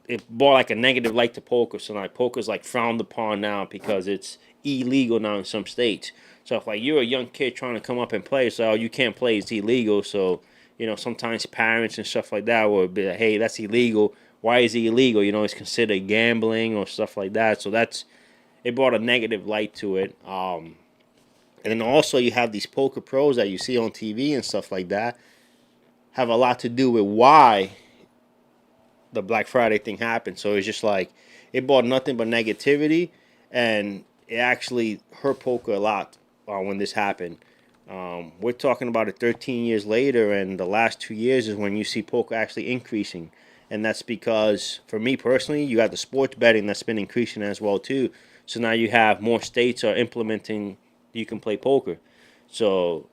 it brought like a negative light to poker. So like poker's like frowned upon now because it's illegal now in some states. So if like you're a young kid trying to come up and play, so you can't play, it's illegal. So, you know, sometimes parents and stuff like that will be like, hey, that's illegal. Why is it illegal? You know, it's considered gambling or stuff like that. So it brought a negative light to it. And then also you have these poker pros that you see on TV and stuff like that have a lot to do with why the Black Friday thing happened. So it's just like it brought nothing but negativity, and it actually hurt poker a lot when this happened. We're talking about it 13 years later, and the last 2 years is when you see poker actually increasing. And that's because, for me personally, you have the sports betting that's been increasing as well too. So now you have more states are implementing you can play poker. So,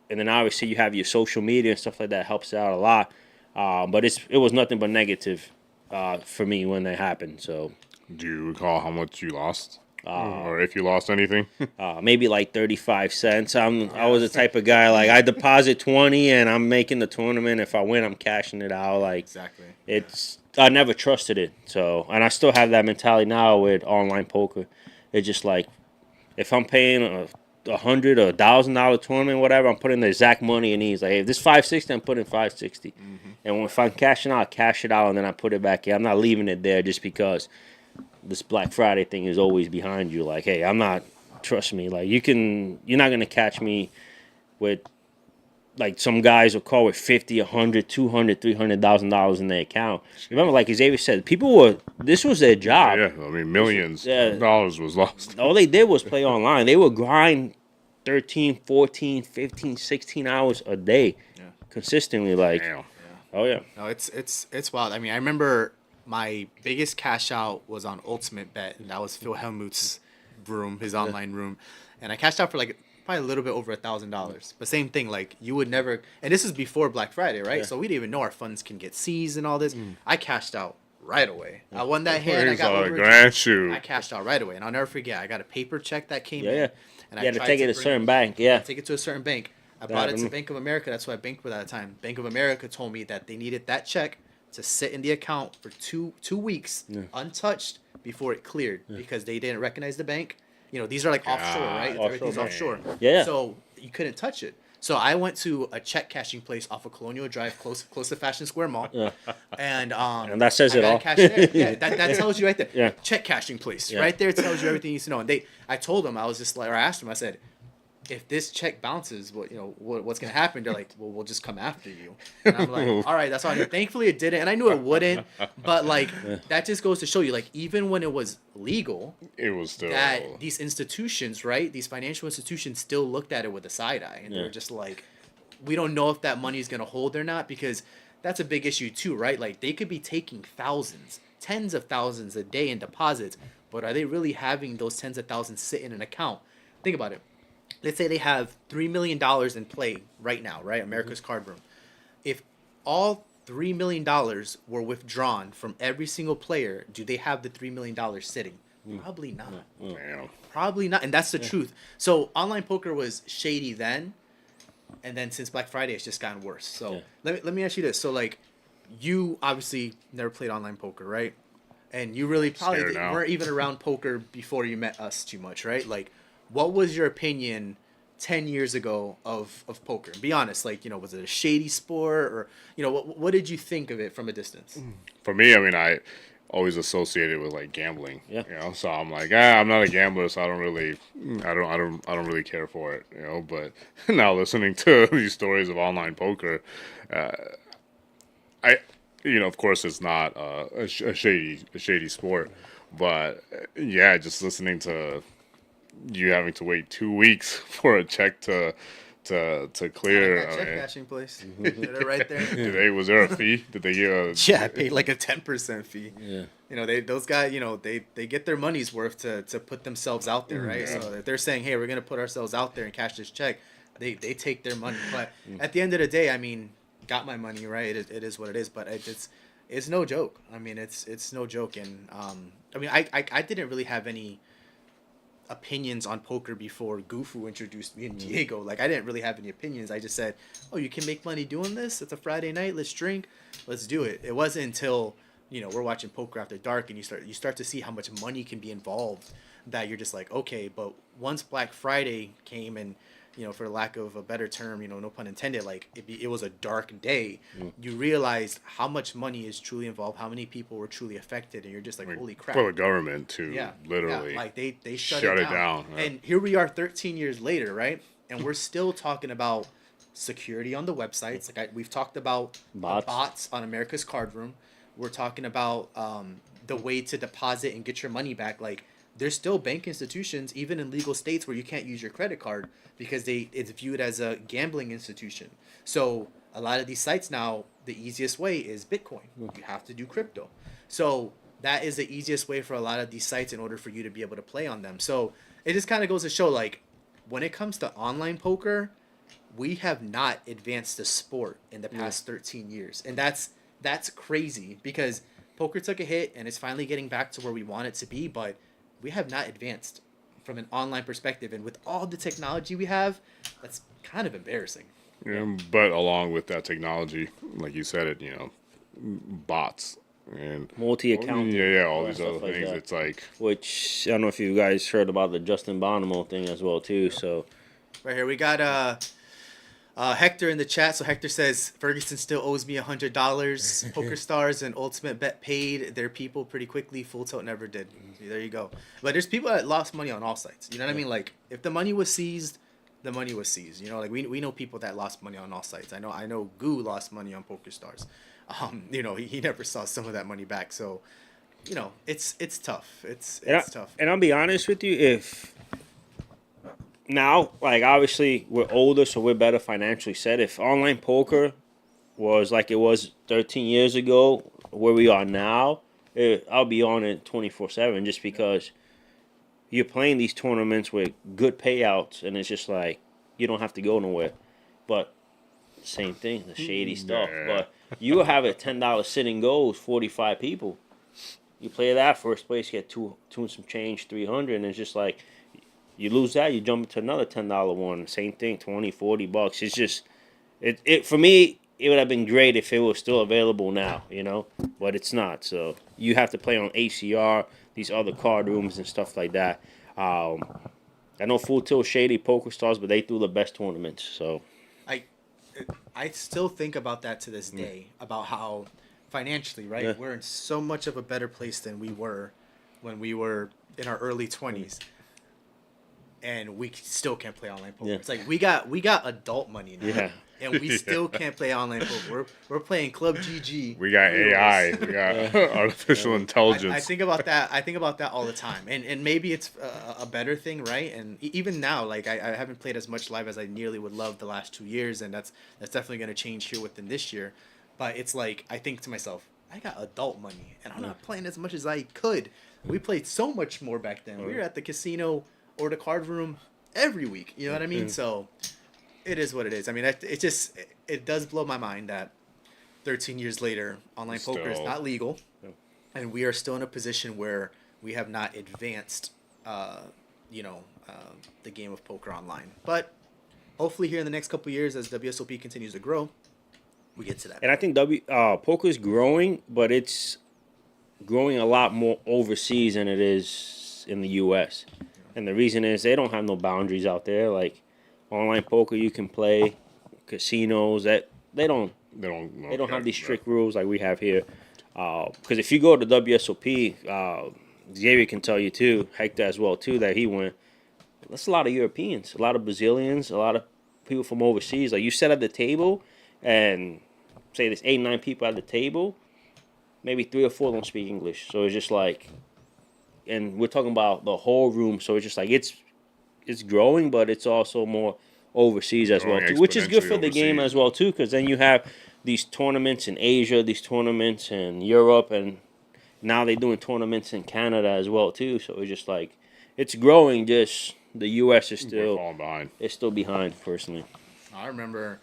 and then obviously you have your social media and stuff like that helps out a lot. But it was nothing but negative for me when that happened. So, do you recall how much you lost, or if you lost anything? Maybe like 35 cents. I was the type of guy like I deposit 20 and I'm making the tournament. If I win, I'm cashing it out. Like Exactly. I never trusted it. So, and I still have that mentality now with online poker. It's just like if I'm paying $100 or $1,000 tournament, whatever, I'm putting the exact money in these. Like, hey, if this $560, I'm putting $560. And if I'm cashing out, I'll cash it out and then I put it back in. I'm not leaving it there just because this Black Friday thing is always behind you. Like, hey, I'm not, trust me, like you're not gonna catch me with like some guys will call with $50, $100, $200, $300,000 in their account. Remember, like Xavier said, this was their job. Yeah, I mean, millions of dollars was lost. All they did was play online. They would grind 13, 14, 15, 16 hours a day consistently. Like, Damn. oh yeah. No, it's wild. I mean, I remember my biggest cash out was on Ultimate Bet, and that was Phil Hellmuth's room, his online room, and I cashed out for like probably a little bit over $1,000. But same thing, like you would never, and this is before Black Friday, right? So we didn't even know our funds can get seized and all this. I cashed out right away. I won that hand. I got over grand shoe. I cashed out right away, and I'll never forget. I got a paper check that came in. Yeah. And You had to tried take it to a certain bank. Yeah. take it to a certain bank. I brought it to Bank of America. That's what I banked with at the time. Bank of America told me that they needed that check to sit in the account for two weeks untouched before it cleared because they didn't recognize the bank. You know, these are like offshore, right? Everything's offshore. Yeah. So you couldn't touch it. So I went to a check cashing place off of Colonial Drive, close to Fashion Square Mall, and that says it all. cash there. Yeah, that tells you right there. Yeah. Check cashing place, right there tells you everything you need to know. And I told them, I was just like, or I asked them, I said, if this check bounces, what's gonna happen? They're like, well, we'll just come after you. And I'm like, all right, that's all I need. Thankfully, it didn't, and I knew it wouldn't. But like, that just goes to show you, like, even when it was legal, It was still that these institutions, right, these financial institutions, still looked at it with a side eye, and they were just like, we don't know if that money is gonna hold or not, because that's a big issue too, right? Like they could be taking thousands, tens of thousands a day in deposits, but are they really having those tens of thousands sit in an account? Think about it. Let's say they have $3 million in play right now, right? America's Card Room. If all $3 million were withdrawn from every single player, do they have the $3 million sitting? Probably not. Damn. Probably not. And that's the truth. So online poker was shady then. And then since Black Friday, it's just gotten worse. So let me ask you this. So like, you obviously never played online poker, right? And you really probably weren't even around poker before you met us too much, right? Like, what was your opinion 10 years ago of poker? Be honest, like, was it a shady sport, or, what did you think of it from a distance? For me, I mean, I always associated with like gambling. Yeah. So I'm like, I'm not a gambler, so I don't really care for it. But now listening to these stories of online poker, of course, it's not a shady sport, but yeah, just listening to you having to wait 2 weeks for a check to clear. Check cashing place. Right there. Was there a fee? Did they give Yeah, I paid like a 10% fee. Yeah. Those guys, they get their money's worth to put themselves out there, right? So if they're saying, hey, we're gonna put ourselves out there and cash this check, they take their money. But at the end of the day, I mean, got my money, right? It is what it is. But it's no joke. I mean, it's no joke. And I mean, I didn't really have any opinions on poker before Gufu introduced me and Diego. Like, I didn't really have any opinions. I just said, oh, you can make money doing this? It's a Friday night, let's drink, let's do it. It wasn't until we're watching Poker After Dark and you start to see how much money can be involved, that you're just like, okay. But once Black Friday came, and for lack of a better term, no pun intended, like it was a dark day. You realized how much money is truly involved, how many people were truly affected, and you're just like, holy crap. For the government to literally like they shut it it down. Yeah. And here we are 13 years later, right? And we're still talking about security on the websites. Like we've talked about bots on America's Card Room. We're talking about the way to deposit and get your money back. Like, there's still bank institutions, even in legal states, where you can't use your credit card because it's viewed as a gambling institution. So a lot of these sites now, the easiest way is Bitcoin. You have to do crypto. So that is the easiest way for a lot of these sites in order for you to be able to play on them. So it just kind of goes to show, like, when it comes to online poker, we have not advanced the sport in the past 13 years. And that's crazy, because poker took a hit and it's finally getting back to where we want it to be, but we have not advanced from an online perspective. And with all the technology we have, that's kind of embarrassing. Yeah, but along with that technology, like you said it, bots and multi-account. All these other like things. that. It's like, which I don't know if you guys heard about the Justin Bonomo thing as well too. So right here we got Hector in the chat. So Hector says Ferguson still owes me $100. Poker Stars and Ultimate Bet paid their people pretty quickly. Full Tilt never did. So there you go. But there's people that lost money on all sites. You know what I mean? Like, if the money was seized, the money was seized. Like we know people that lost money on all sites. I know Goo lost money on Poker Stars. He never saw some of that money back. So, it's tough. It's tough. And I'll be honest with you, if now, like, obviously we're older, so we're better financially set. If online poker was like it was 13 years ago, where we are now, I'll be on it 24/7, just because you're playing these tournaments with good payouts, and it's just like you don't have to go nowhere. But same thing, the shady stuff. But you have a $10 sitting goes, 45 people. You play that first place, get two and some change, 300, and it's just like, you lose that, you jump into another $10 one. Same thing, $20-$40. It's just, it for me, it would have been great if it was still available now, but it's not. So you have to play on ACR, these other card rooms and stuff like that. I know Full Tilt shady Poker Stars, but they threw the best tournaments. So I still think about that to this day, about how financially, right, we're in so much of a better place than we were when we were in our early 20s. And we still can't play online poker. It's like we got adult money now. and we still can't play online poker. We're playing Club GG. We got AI. We got artificial intelligence. I think about that. I think about that all the time, and maybe it's a better thing, right? And even now, like I haven't played as much live as I nearly would love the last 2 years, and that's definitely going to change here within this year. But it's like I think to myself, I got adult money, and I'm not playing as much as I could. We played so much more back then. We were at the casino or the card room every week. You know what I mean? So it is what it is. I mean, it does blow my mind that 13 years later, online poker is not legal, and we are still in a position where we have not advanced, the game of poker online. But hopefully, here in the next couple of years, as WSOP continues to grow, we get to that. And I think poker is growing, but it's growing a lot more overseas than it is in the U.S. And the reason is they don't have no boundaries out there. Like online poker, you can play casinos that they don't have these strict rules like we have here. Because if you go to WSOP, Xavier can tell you too, Hector as well too, that he went. That's a lot of Europeans, a lot of Brazilians, a lot of people from overseas. Like you sit at the table, and say there's 8, 9 people at the table, maybe 3 or 4 don't speak English. So it's just like, and we're talking about the whole room. So it's just like it's growing, but it's also more overseas as well too, which is good for the game as well too, because then you have these tournaments in Asia, these tournaments in Europe, and now they're doing tournaments in Canada as well too. So it's just like it's growing. Just the U.S. is still falling behind. It's still behind, personally. I remember,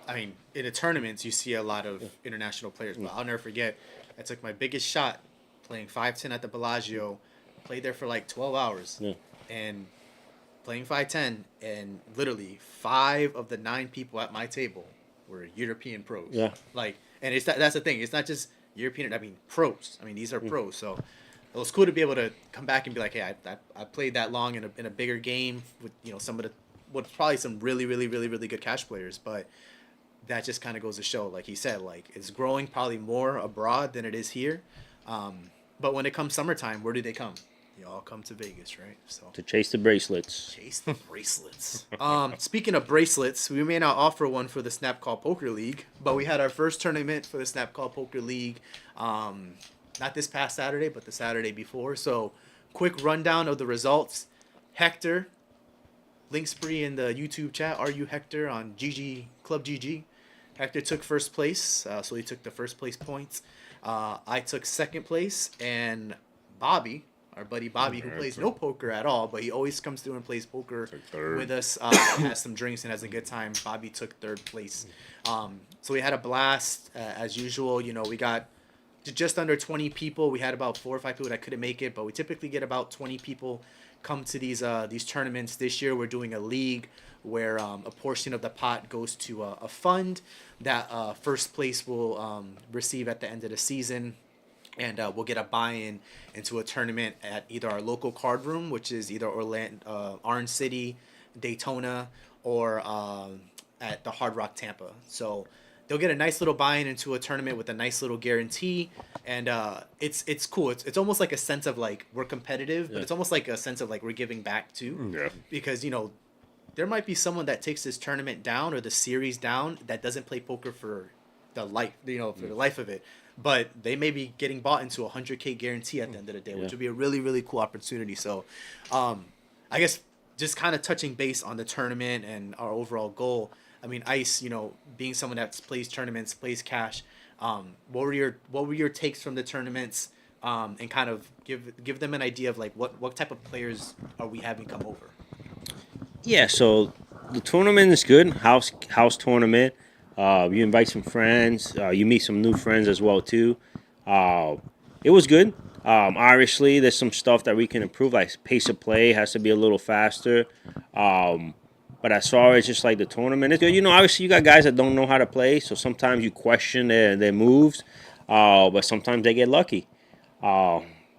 I mean, in the tournaments you see a lot of international players, but I'll never forget. I took my biggest shot playing 5-10 at the Bellagio. Played there for like 12 hours, and playing 5-10, and literally 5 of the 9 people at my table were European pros. Yeah. Like, and that's the thing. It's not just European. I mean, pros. I mean, these are pros. So it was cool to be able to come back and be like, hey, I played that long in a bigger game with some of the probably some really really really really good cash players, but that just kind of goes to show, like he said, like it's growing probably more abroad than it is here. But when it comes summertime, where do they come? They all come to Vegas, right? So To chase the bracelets. chase the bracelets. Speaking of bracelets, we may not offer one for the Snap Call Poker League, but we had our first tournament for the Snap Call Poker League, not this past Saturday, but the Saturday before. So quick rundown of the results. Hector, link spree in the YouTube chat. Are you Hector on GG Club GG? Hector took first place, so he took the first place points. I took second place, and Bobby, our buddy Bobby, who plays no poker at all, but he always comes through and plays poker with us, has some drinks and has a good time. Bobby took third place. So we had a blast as usual. We got just under 20 people. We had about 4 or 5 people that couldn't make it, but we typically get about 20 people come to these tournaments. This year we're doing a league where a portion of the pot goes to a fund that first place will receive at the end of the season, and we'll get a buy-in into a tournament at either our local card room, which is either Orange City, Daytona, or at the Hard Rock Tampa. So they'll get a nice little buy-in into a tournament with a nice little guarantee, and it's cool. It's almost like a sense of like we're competitive, but it's almost like a sense of like we're giving back too. Yeah. Because there might be someone that takes this tournament down or the series down that doesn't play poker for the life, for the life of it, but they may be getting bought into a 100K guarantee at the end of the day, which would be a really really cool opportunity. So, I guess just kind of touching base on the tournament and our overall goal. I mean, Ice, being someone that plays tournaments, plays cash, what were your takes from the tournaments, and kind of give them an idea of like what type of players are we having come over? Yeah, so the tournament is good. House tournament. You invite some friends. You meet some new friends as well too. It was good. Obviously, there's some stuff that we can improve. Like pace of play has to be a little faster. But as far as just like the tournament, it's good. Obviously you got guys that don't know how to play, so sometimes you question their moves. But sometimes they get lucky.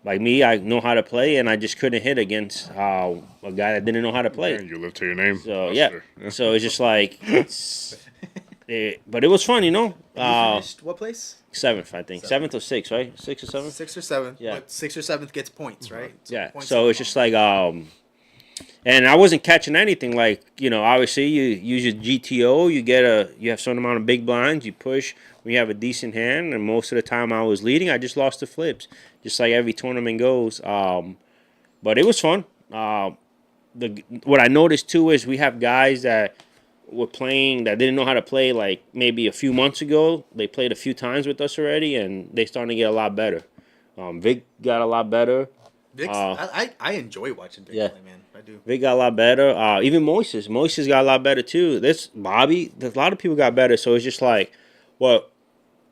Like me, I know how to play, and I just couldn't hit against a guy that didn't know how to play. Yeah, you live to your name. So yeah, so it's just like, but it was fun, You finished what place? 7th, I think, 7th or 6th, right? 6th or 7th. 6th or 7th. Yeah. But 6th or 7th gets points, right? Yeah. Points So are it's just like And I wasn't catching anything. Like, obviously you use your GTO, you have some amount of big blinds, you push when you have a decent hand, and most of the time I was leading, I just lost the flips, just like every tournament goes. But it was fun. What I noticed too is we have guys that were playing that didn't know how to play like maybe a few months ago. They played a few times with us already, and they starting to get a lot better. Vic got a lot better. Vic's, I enjoy watching Vic Yeah. play, man. I do. Vic got a lot better. Even Moises got a lot better too. A lot of people got better. So it's just like, well,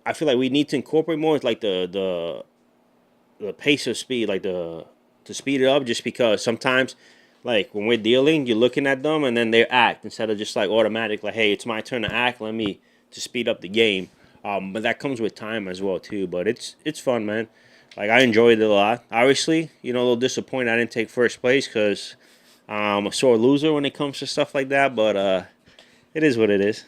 I feel like we need to incorporate more. It's like the pace of speed, like to speed it up. Just because sometimes, like when we're dealing, you're looking at them and then they act instead of just like automatic. Like, hey, it's my turn to act. Let me to speed up the game. But that comes with time as well too. But it's fun, man. Like I enjoyed it a lot. Obviously, a little disappointed I didn't take first place because I'm a sore loser when it comes to stuff like that. But it is what it is.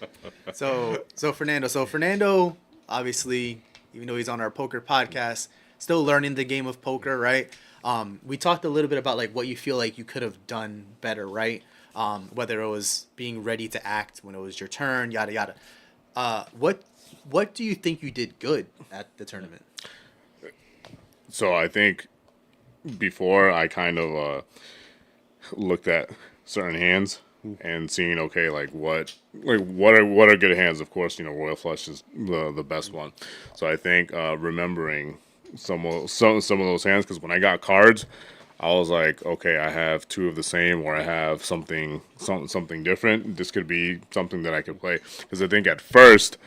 So Fernando, obviously, even though he's on our poker podcast, still learning the game of poker, right? We talked a little bit about like what you feel like you could have done better, right? Whether it was being ready to act when it was your turn, yada yada. What do you think you did good at the tournament? So I think before I kind of looked at certain hands and seeing what are good hands. Of course, Royal Flush is the best one. So I think remembering some of those hands, because when I got cards, I was like, okay, I have two of the same, or I have something different. This could be something that I could play. Because I think at first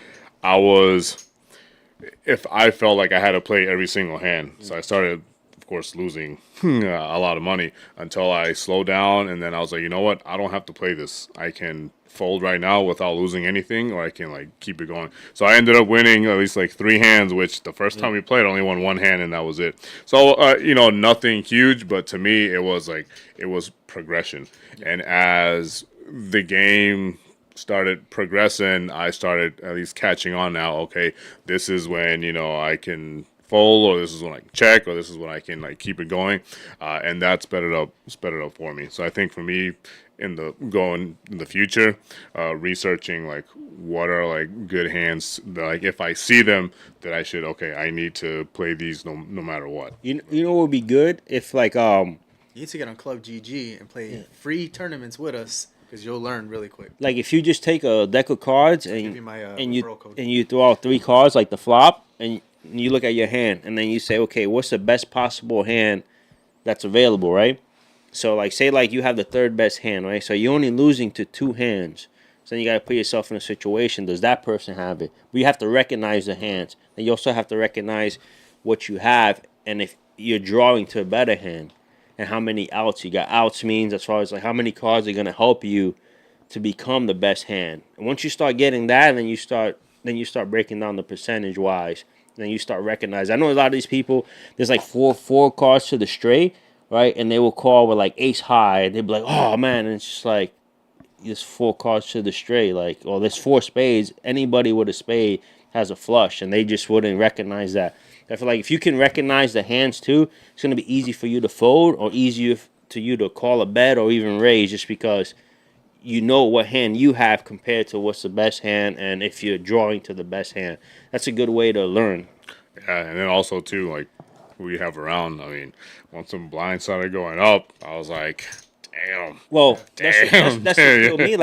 if I felt like I had to play every single hand, so I started, of course, losing a lot of money until I slowed down, and then I was like, you know what? I don't have to play this. I can fold right now without losing anything, or I can keep it going. So I ended up winning at least 3 hands, which the first time we played, I only won 1 hand, and that was it. So nothing huge, but to me, it was progression, and as the game started progressing, I started at least catching on now. Okay, this is when I can fold, or this is when I can check, or this is when I can keep it going, and that's sped it up for me. So I think for me, in the future, researching what are good hands that if I see them that I need to play these no matter what. You know what would be good if You need to get on Club GG and play free tournaments with us. Because you'll learn really quick. Like if you just take a deck of cards and referral code. you throw out 3 cards like the flop, and you look at your hand, and then you say, okay, what's the best possible hand that's available, right? So say you have the third best hand, right? So you're only losing to 2 hands. So then you got to put yourself in a situation. Does that person have it? But you have to recognize the hands. And you also have to recognize what you have, and if you're drawing to a better hand. And how many outs you got. Outs means as far as how many cards are going to help you to become the best hand. And once you start getting that, then you start breaking down the percentage wise. Then you start recognizing. I know a lot of these people, there's four cards to the straight, right? And they will call with ace high. They'd be like, oh man, and it's just there's 4 cards to the straight, or there's 4 spades. Anybody with a spade has a flush, and they just wouldn't recognize that. I feel like if you can recognize the hands too, it's going to be easy for you to fold, or easier to you to call a bet or even raise, just because you know what hand you have compared to what's the best hand, and if you're drawing to the best hand. That's a good way to learn. Yeah, and then also too, we have around. I mean, once some blinds started going up, I was like, damn. Well, damn. That's still me.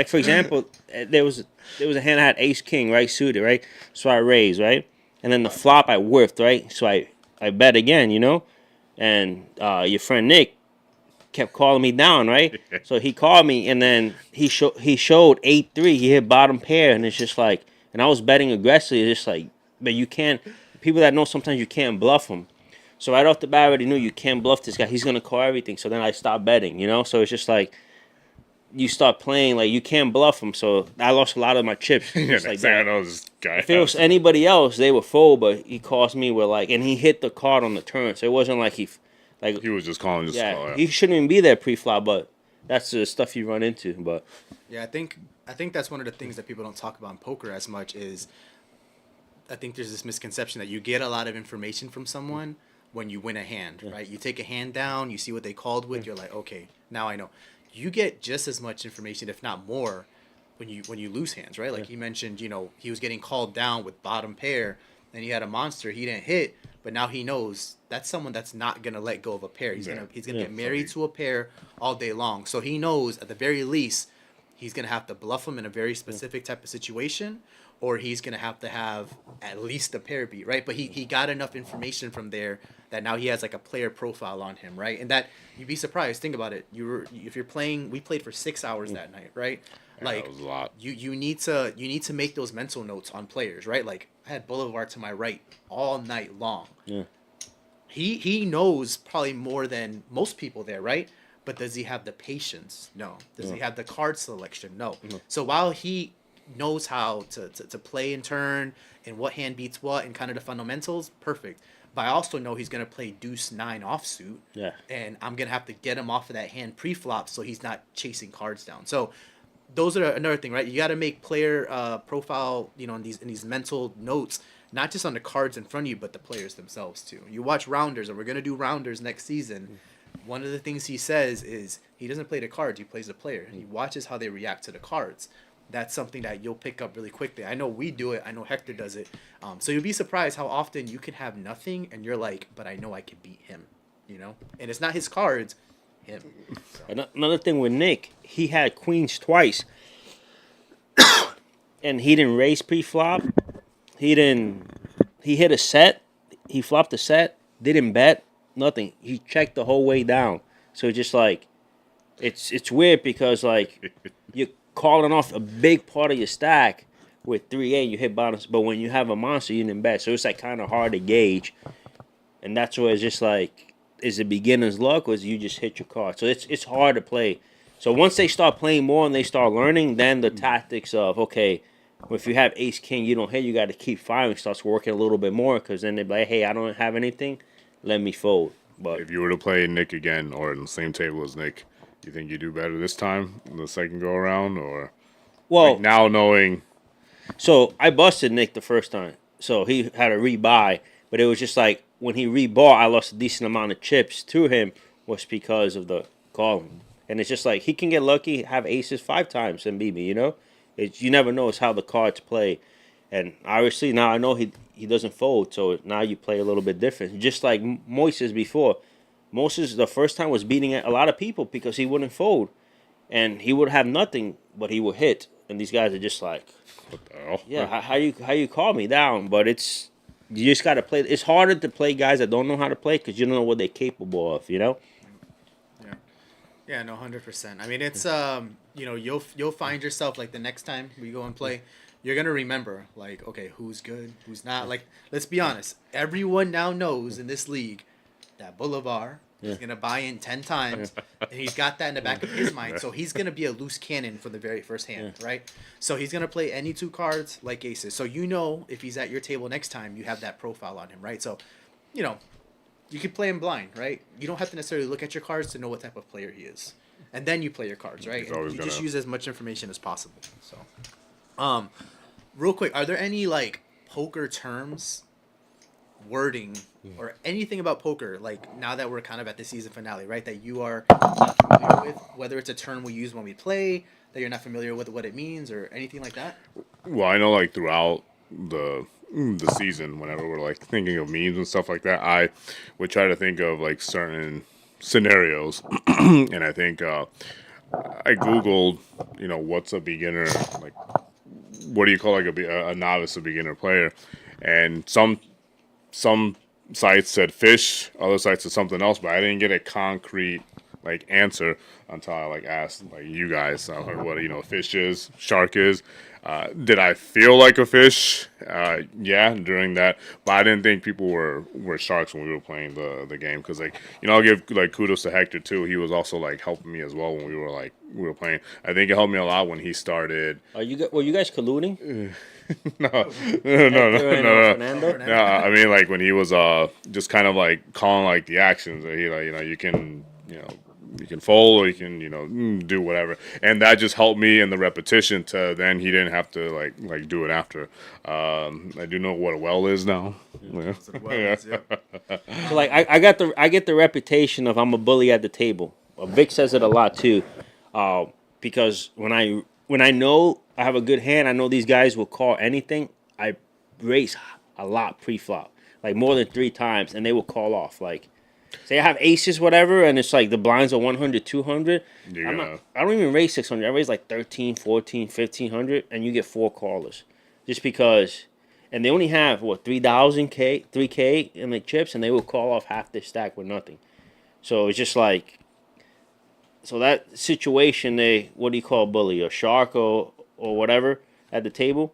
For example, there was a hand I had ace king, right, suited, right. So I raised, right. And then the flop I whiffed, right? So I bet again, And your friend Nick kept calling me down, right? So he called me, and then he showed 8-3. He hit bottom pair, and it's just and I was betting aggressively. It's just but you can't. People that know sometimes you can't bluff them. So right off the bat, I already knew you can't bluff this guy. He's gonna call everything. So then I stopped betting, So it's just you start playing you can't bluff him. So I lost a lot of my chips. Just that. that. I know this guy. If it was anybody else, they would fold, but he cost me with and he hit the card on the turn, so it wasn't he was just calling. He shouldn't even be there pre-flop, but that's the stuff you run into. But yeah, I think that's one of the things that people don't talk about in poker as much is I think there's this misconception that you get a lot of information from someone, when you win a hand, right? You take a hand down, you see what they called with, you're like, okay, now I know. You get just as much information, if not more, when you lose hands, right? Like he mentioned, he was getting called down with bottom pair, and he had a monster he didn't hit, but now he knows that's someone that's not gonna let go of a pair. He's gonna get married to a pair all day long. So he knows at the very least he's gonna have to bluff him in a very specific type of situation, or he's gonna have to have at least a pair beat, right? But he got enough information from there that now he has like a player profile on him, right? And that you'd be surprised. Think about it. If you're playing, we played for 6 hours that night, right? Yeah, Like that was a lot. you need to make those mental notes on players, right? Like I had Boulevard to my right all night long. Yeah. He knows probably more than most people there, right? But does he have the patience? No. Does he have the card selection? No. So while he knows how to play and turn and what hand beats what and kind of the fundamentals, perfect. But I also know he's going to play deuce 9 offsuit. Yeah. And I'm going to have to get him off of that hand pre-flop so he's not chasing cards down. So those are another thing, right? You got to make player profile, in these mental notes, not just on the cards in front of you, but the players themselves too. You watch Rounders, and we're going to do Rounders next season. One of the things he says is he doesn't play the cards, he plays the player. He watches how they react to the cards. That's something that you'll pick up really quickly. I know we do it. I know Hector does it. So you'll be surprised how often you can have nothing and you're like, but I know I can beat him, And it's not his cards, him. So. Another thing with Nick, he had queens twice, and he didn't raise pre-flop. He hit a set. He flopped a set. Didn't bet. Nothing. He checked the whole way down. So just like, it's weird because like you're calling off a big part of your stack with 3-8. You hit bottoms, but when you have a monster, you didn't bet. So it's like kind of hard to gauge, and that's where it's just like, is it beginner's luck or is you just hit your card? So it's hard to play. So once they start playing more and they start learning, then the tactics of, okay, if you have ace king, you don't hit, you got to keep firing, starts working a little bit more, because then they're like, hey, I don't have anything, let me fold. But If you were to play Nick again or in the same table as Nick, you think you do better this time, the second go around, or well, like now knowing? so I busted Nick the first time, so he had to rebuy, but it was just like when he rebought, I lost a decent amount of chips to him, was because of the calling. And it's just like he can get lucky, have aces 5 times and beat me, You never know. It's how the cards play. And obviously now I know he doesn't fold, so now you play a little bit different. Just like Moises before. Moises, the first time, was beating a lot of people because he wouldn't fold. And he would have nothing, but he would hit. And these guys are just like, What the hell? yeah, how you call me down? But you just got to play. It's harder to play guys that don't know how to play because you don't know what they're capable of, Yeah, no, 100%. I mean, it's you'll find yourself like the next time we go and play, you're gonna remember like, okay, who's good, who's not. Like, let's be honest, everyone now knows in this league that Boulevard is gonna buy in 10 times, and he's got that in the back of his mind. So he's gonna be a loose cannon for the very first hand, right? So he's gonna play any 2 cards like aces. So if he's at your table next time, you have that profile on him, right? So, you can play him blind, right? You don't have to necessarily look at your cards to know what type of player he is. And then you play your cards, right? And you just use as much information as possible. So, real quick, are there any like poker terms, wording, or anything about poker, like now that we're kind of at the season finale, right, that you are not familiar with, whether it's a term we use when we play, that you're not familiar with what it means, or anything like that? Well, I know like throughout the season, whenever we're like thinking of memes and stuff like that, I would try to think of like certain scenarios, and I think I googled, what's a beginner, like what do you call like a novice, a beginner player, and some sites said fish, other sites said something else, but I didn't get a concrete like answer until I like asked like you guys what fish is, shark is. Did I feel like a fish? Yeah, during that, but I didn't think people were sharks when we were playing the game, because like I'll give like kudos to Hector too. He was also like helping me as well when we were playing. I think it helped me a lot when he started. were you guys colluding? No. Fernando? No, I mean like when he was just kind of like calling like the actions. He like you can you can fold or you can do whatever, and that just helped me in the repetition. To then he didn't have to like do it after. I do know what a well is now. Yeah. So like I get the reputation of I'm a bully at the table. Vic says it a lot too, because when I know I have a good hand, I know these guys will call anything. I race a lot pre-flop, like more than 3 times, and they will call off. Like, say I have aces, whatever, and it's like the blinds are 100, 200. I don't even raise 600. I raise like 13, 14, 1500, and you get 4 callers, just because. And they only have, 3K in the chips, and they will call off half their stack with nothing. So it's just like, so that situation, what do you call a bully? A shark or whatever at the table?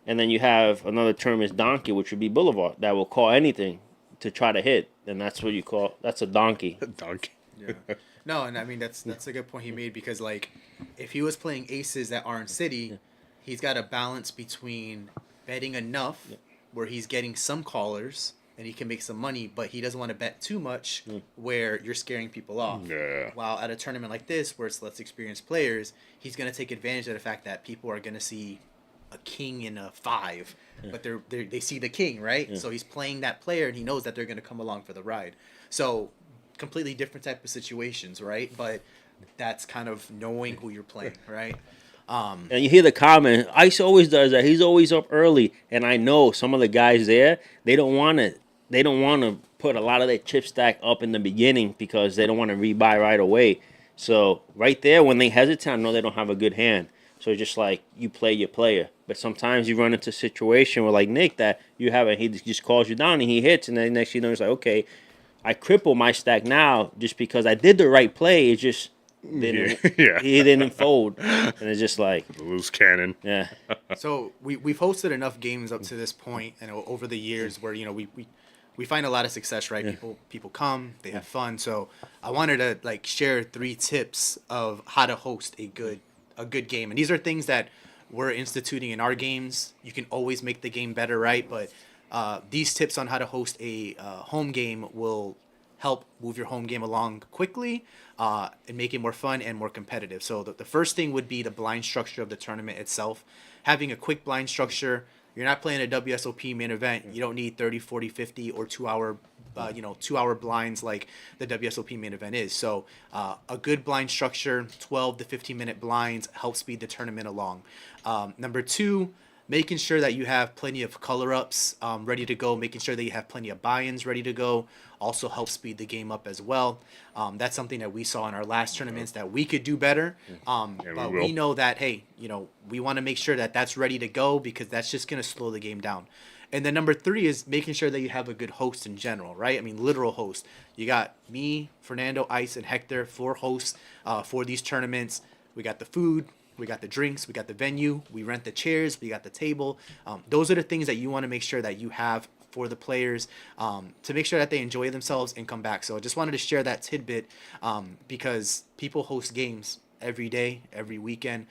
And then you have another term is donkey, which would be boulevard, that will call anything to try to hit. And that's what you call, that's a donkey. A donkey. Yeah. No, and I mean, that's a good point he made, because, like, if he was playing aces that aren't city, he's got a balance between betting enough where he's getting some callers and he can make some money, but he doesn't want to bet too much where you're scaring people off. Yeah. While at a tournament like this, where it's less experienced players, he's going to take advantage of the fact that people are going to see a king and a 5, but they see the king, right? Yeah. So he's playing that player, and he knows that they're going to come along for the ride. So completely different type of situations, right? But that's kind of knowing who you're playing, right? And you hear the comment, Ice always does that. He's always up early, and I know some of the guys there, they don't want to put a lot of their chip stack up in the beginning because they don't want to rebuy right away. So right there, when they hesitate, I know they don't have a good hand. So it's just like, you play your player. But sometimes you run into a situation where, like Nick, that he just calls you down and he hits, and then next you know, it's like, okay, I cripple my stack now just because I did the right play. It's just he didn't fold, and it's just like the loose cannon. Yeah. So we've hosted enough games up to this point, and over the years where we find a lot of success, right? Yeah. People come, they have fun. So I wanted to like share 3 tips of how to host a good game, and these are things that we're instituting in our games. You can always make the game better, right? But these tips on how to host a home game will help move your home game along quickly and make it more fun and more competitive. So the first thing would be the blind structure of the tournament itself. Having a quick blind structure. You're not playing a WSOP main event. You don't need 30, 40, 50 or 2-hour 2-hour blinds like the WSOP main event is. So a good blind structure, 12 to 15-minute blinds, helps speed the tournament along. Number 2, making sure that you have plenty of color-ups ready to go, making sure that you have plenty of buy-ins ready to go, also helps speed the game up as well. That's something that we saw in our last tournaments that we could do better. But we know that, hey, we want to make sure that that's ready to go, because that's just going to slow the game down. And then number 3 is making sure that you have a good host in general, right? I mean, literal host. You got me, Fernando, Ice, and Hector, 4 hosts for these tournaments. We got the food. We got the drinks, we got the venue, we rent the chairs, we got the table. Those are the things that you want to make sure that you have for the players to make sure that they enjoy themselves and come back. So I just wanted to share that tidbit because people host games every day, every weekend.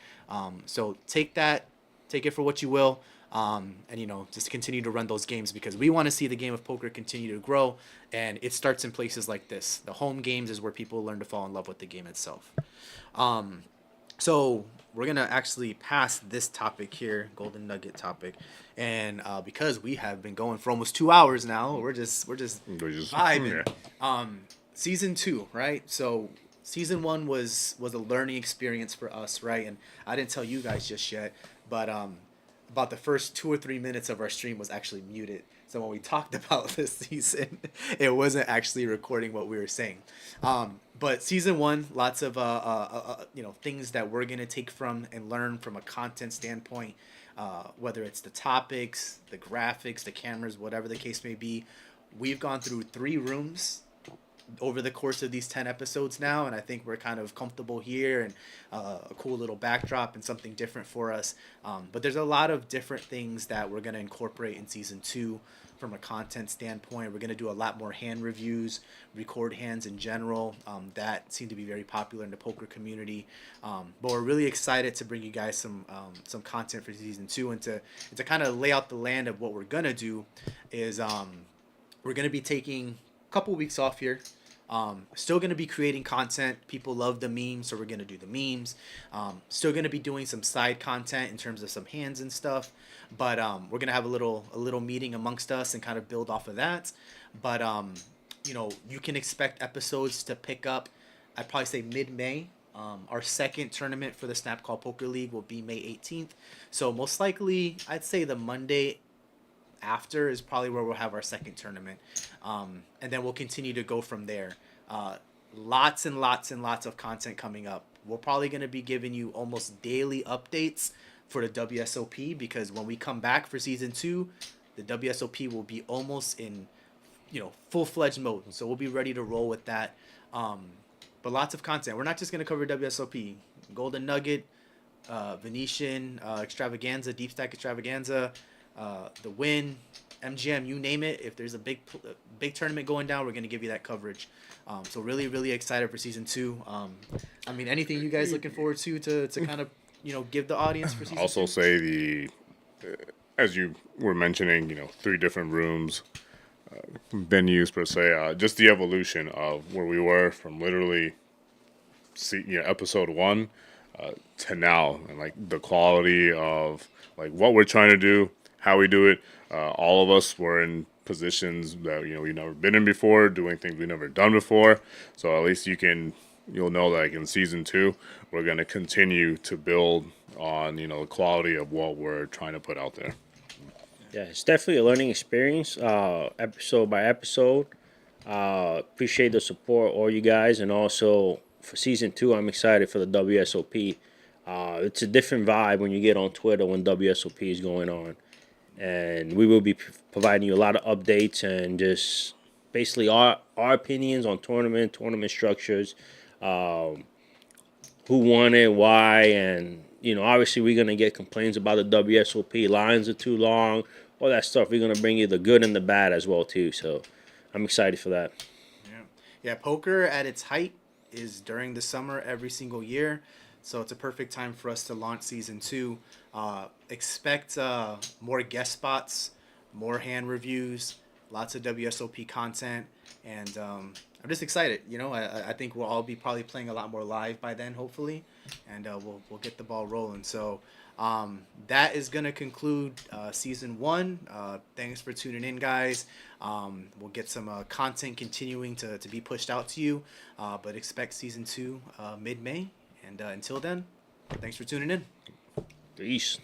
So take it for what you will, and just continue to run those games, because we want to see the game of poker continue to grow, and it starts in places like this. The home games is where people learn to fall in love with the game itself. So we're going to actually pass this topic here, Golden Nugget topic. And because we have been going for almost 2 hours now, we're just vibing. Yeah. Season 2, right? So season 1 was a learning experience for us, right? And I didn't tell you guys just yet, but about the first 2 or 3 minutes of our stream was actually muted. So when we talked about this season, it wasn't actually recording what we were saying. But season 1, lots of things that we're gonna take from and learn from a content standpoint, whether it's the topics, the graphics, the cameras, whatever the case may be. We've gone through 3 rooms over the course of these 10 episodes now, and I think we're kind of comfortable here, and a cool little backdrop and something different for us. But there's a lot of different things that we're going to incorporate in season 2 from a content standpoint. We're going to do a lot more hand reviews, record hands in general, that seem to be very popular in the poker community. But we're really excited to bring you guys some content for season 2, and to kind of lay out the land of what we're going to do is we're going to be taking a couple weeks off here. Still going to be creating content. People love the memes, so we're going to do the memes. Still going to be doing some side content in terms of some hands and stuff. But we're going to have a little meeting amongst us and kind of build off of that. But, you can expect episodes to pick up, I'd probably say mid-May. Our second tournament for the Snap Call Poker League will be May 18th. So most likely, I'd say the Monday after is probably where we'll have our second tournament. And then we'll continue to go from there. Lots and lots and lots of content coming up. We're probably going to be giving you almost daily updates for the WSOP, because when we come back for season 2, the WSOP will be almost in, full-fledged mode. So we'll be ready to roll with that. But lots of content. We're not just going to cover WSOP. Golden Nugget, Venetian, Extravaganza, Deep Stack Extravaganza, the Win, MGM, you name it. If there's a big tournament going down, we're going to give you that coverage. So really, really excited for season 2. Anything you guys looking forward to kind of, give the audience for season 2? Also say as you were mentioning, 3 different rooms, venues per se, just the evolution of where we were from literally episode 1 to now, and like the quality of like what we're trying to do, how we do it. All of us were in positions that we've never been in before, doing things we've never done before. So at least you'll know that, like, in season 2 we're going to continue to build on the quality of what we're trying to put out there. Yeah, it's definitely a learning experience, episode by episode. Appreciate the support, all you guys, and also for season 2, I'm excited for the WSOP. It's a different vibe when you get on Twitter when WSOP is going on, and we will be providing you a lot of updates and just basically our opinions on tournament structures, who won it, why, and obviously we're gonna get complaints about the WSOP lines are too long, all that stuff. We're gonna bring you the good and the bad as well too. So I'm excited for that. Yeah, poker at its height is during the summer every single year. So it's a perfect time for us to launch season 2. Expect more guest spots, more hand reviews, lots of WSOP content, and I'm just excited. I think we'll all be probably playing a lot more live by then, hopefully, and we'll get the ball rolling. So that is gonna conclude season 1. Thanks for tuning in, guys. We'll get some content continuing to be pushed out to you, but expect season 2 mid-May. And until then, thanks for tuning in. Peace.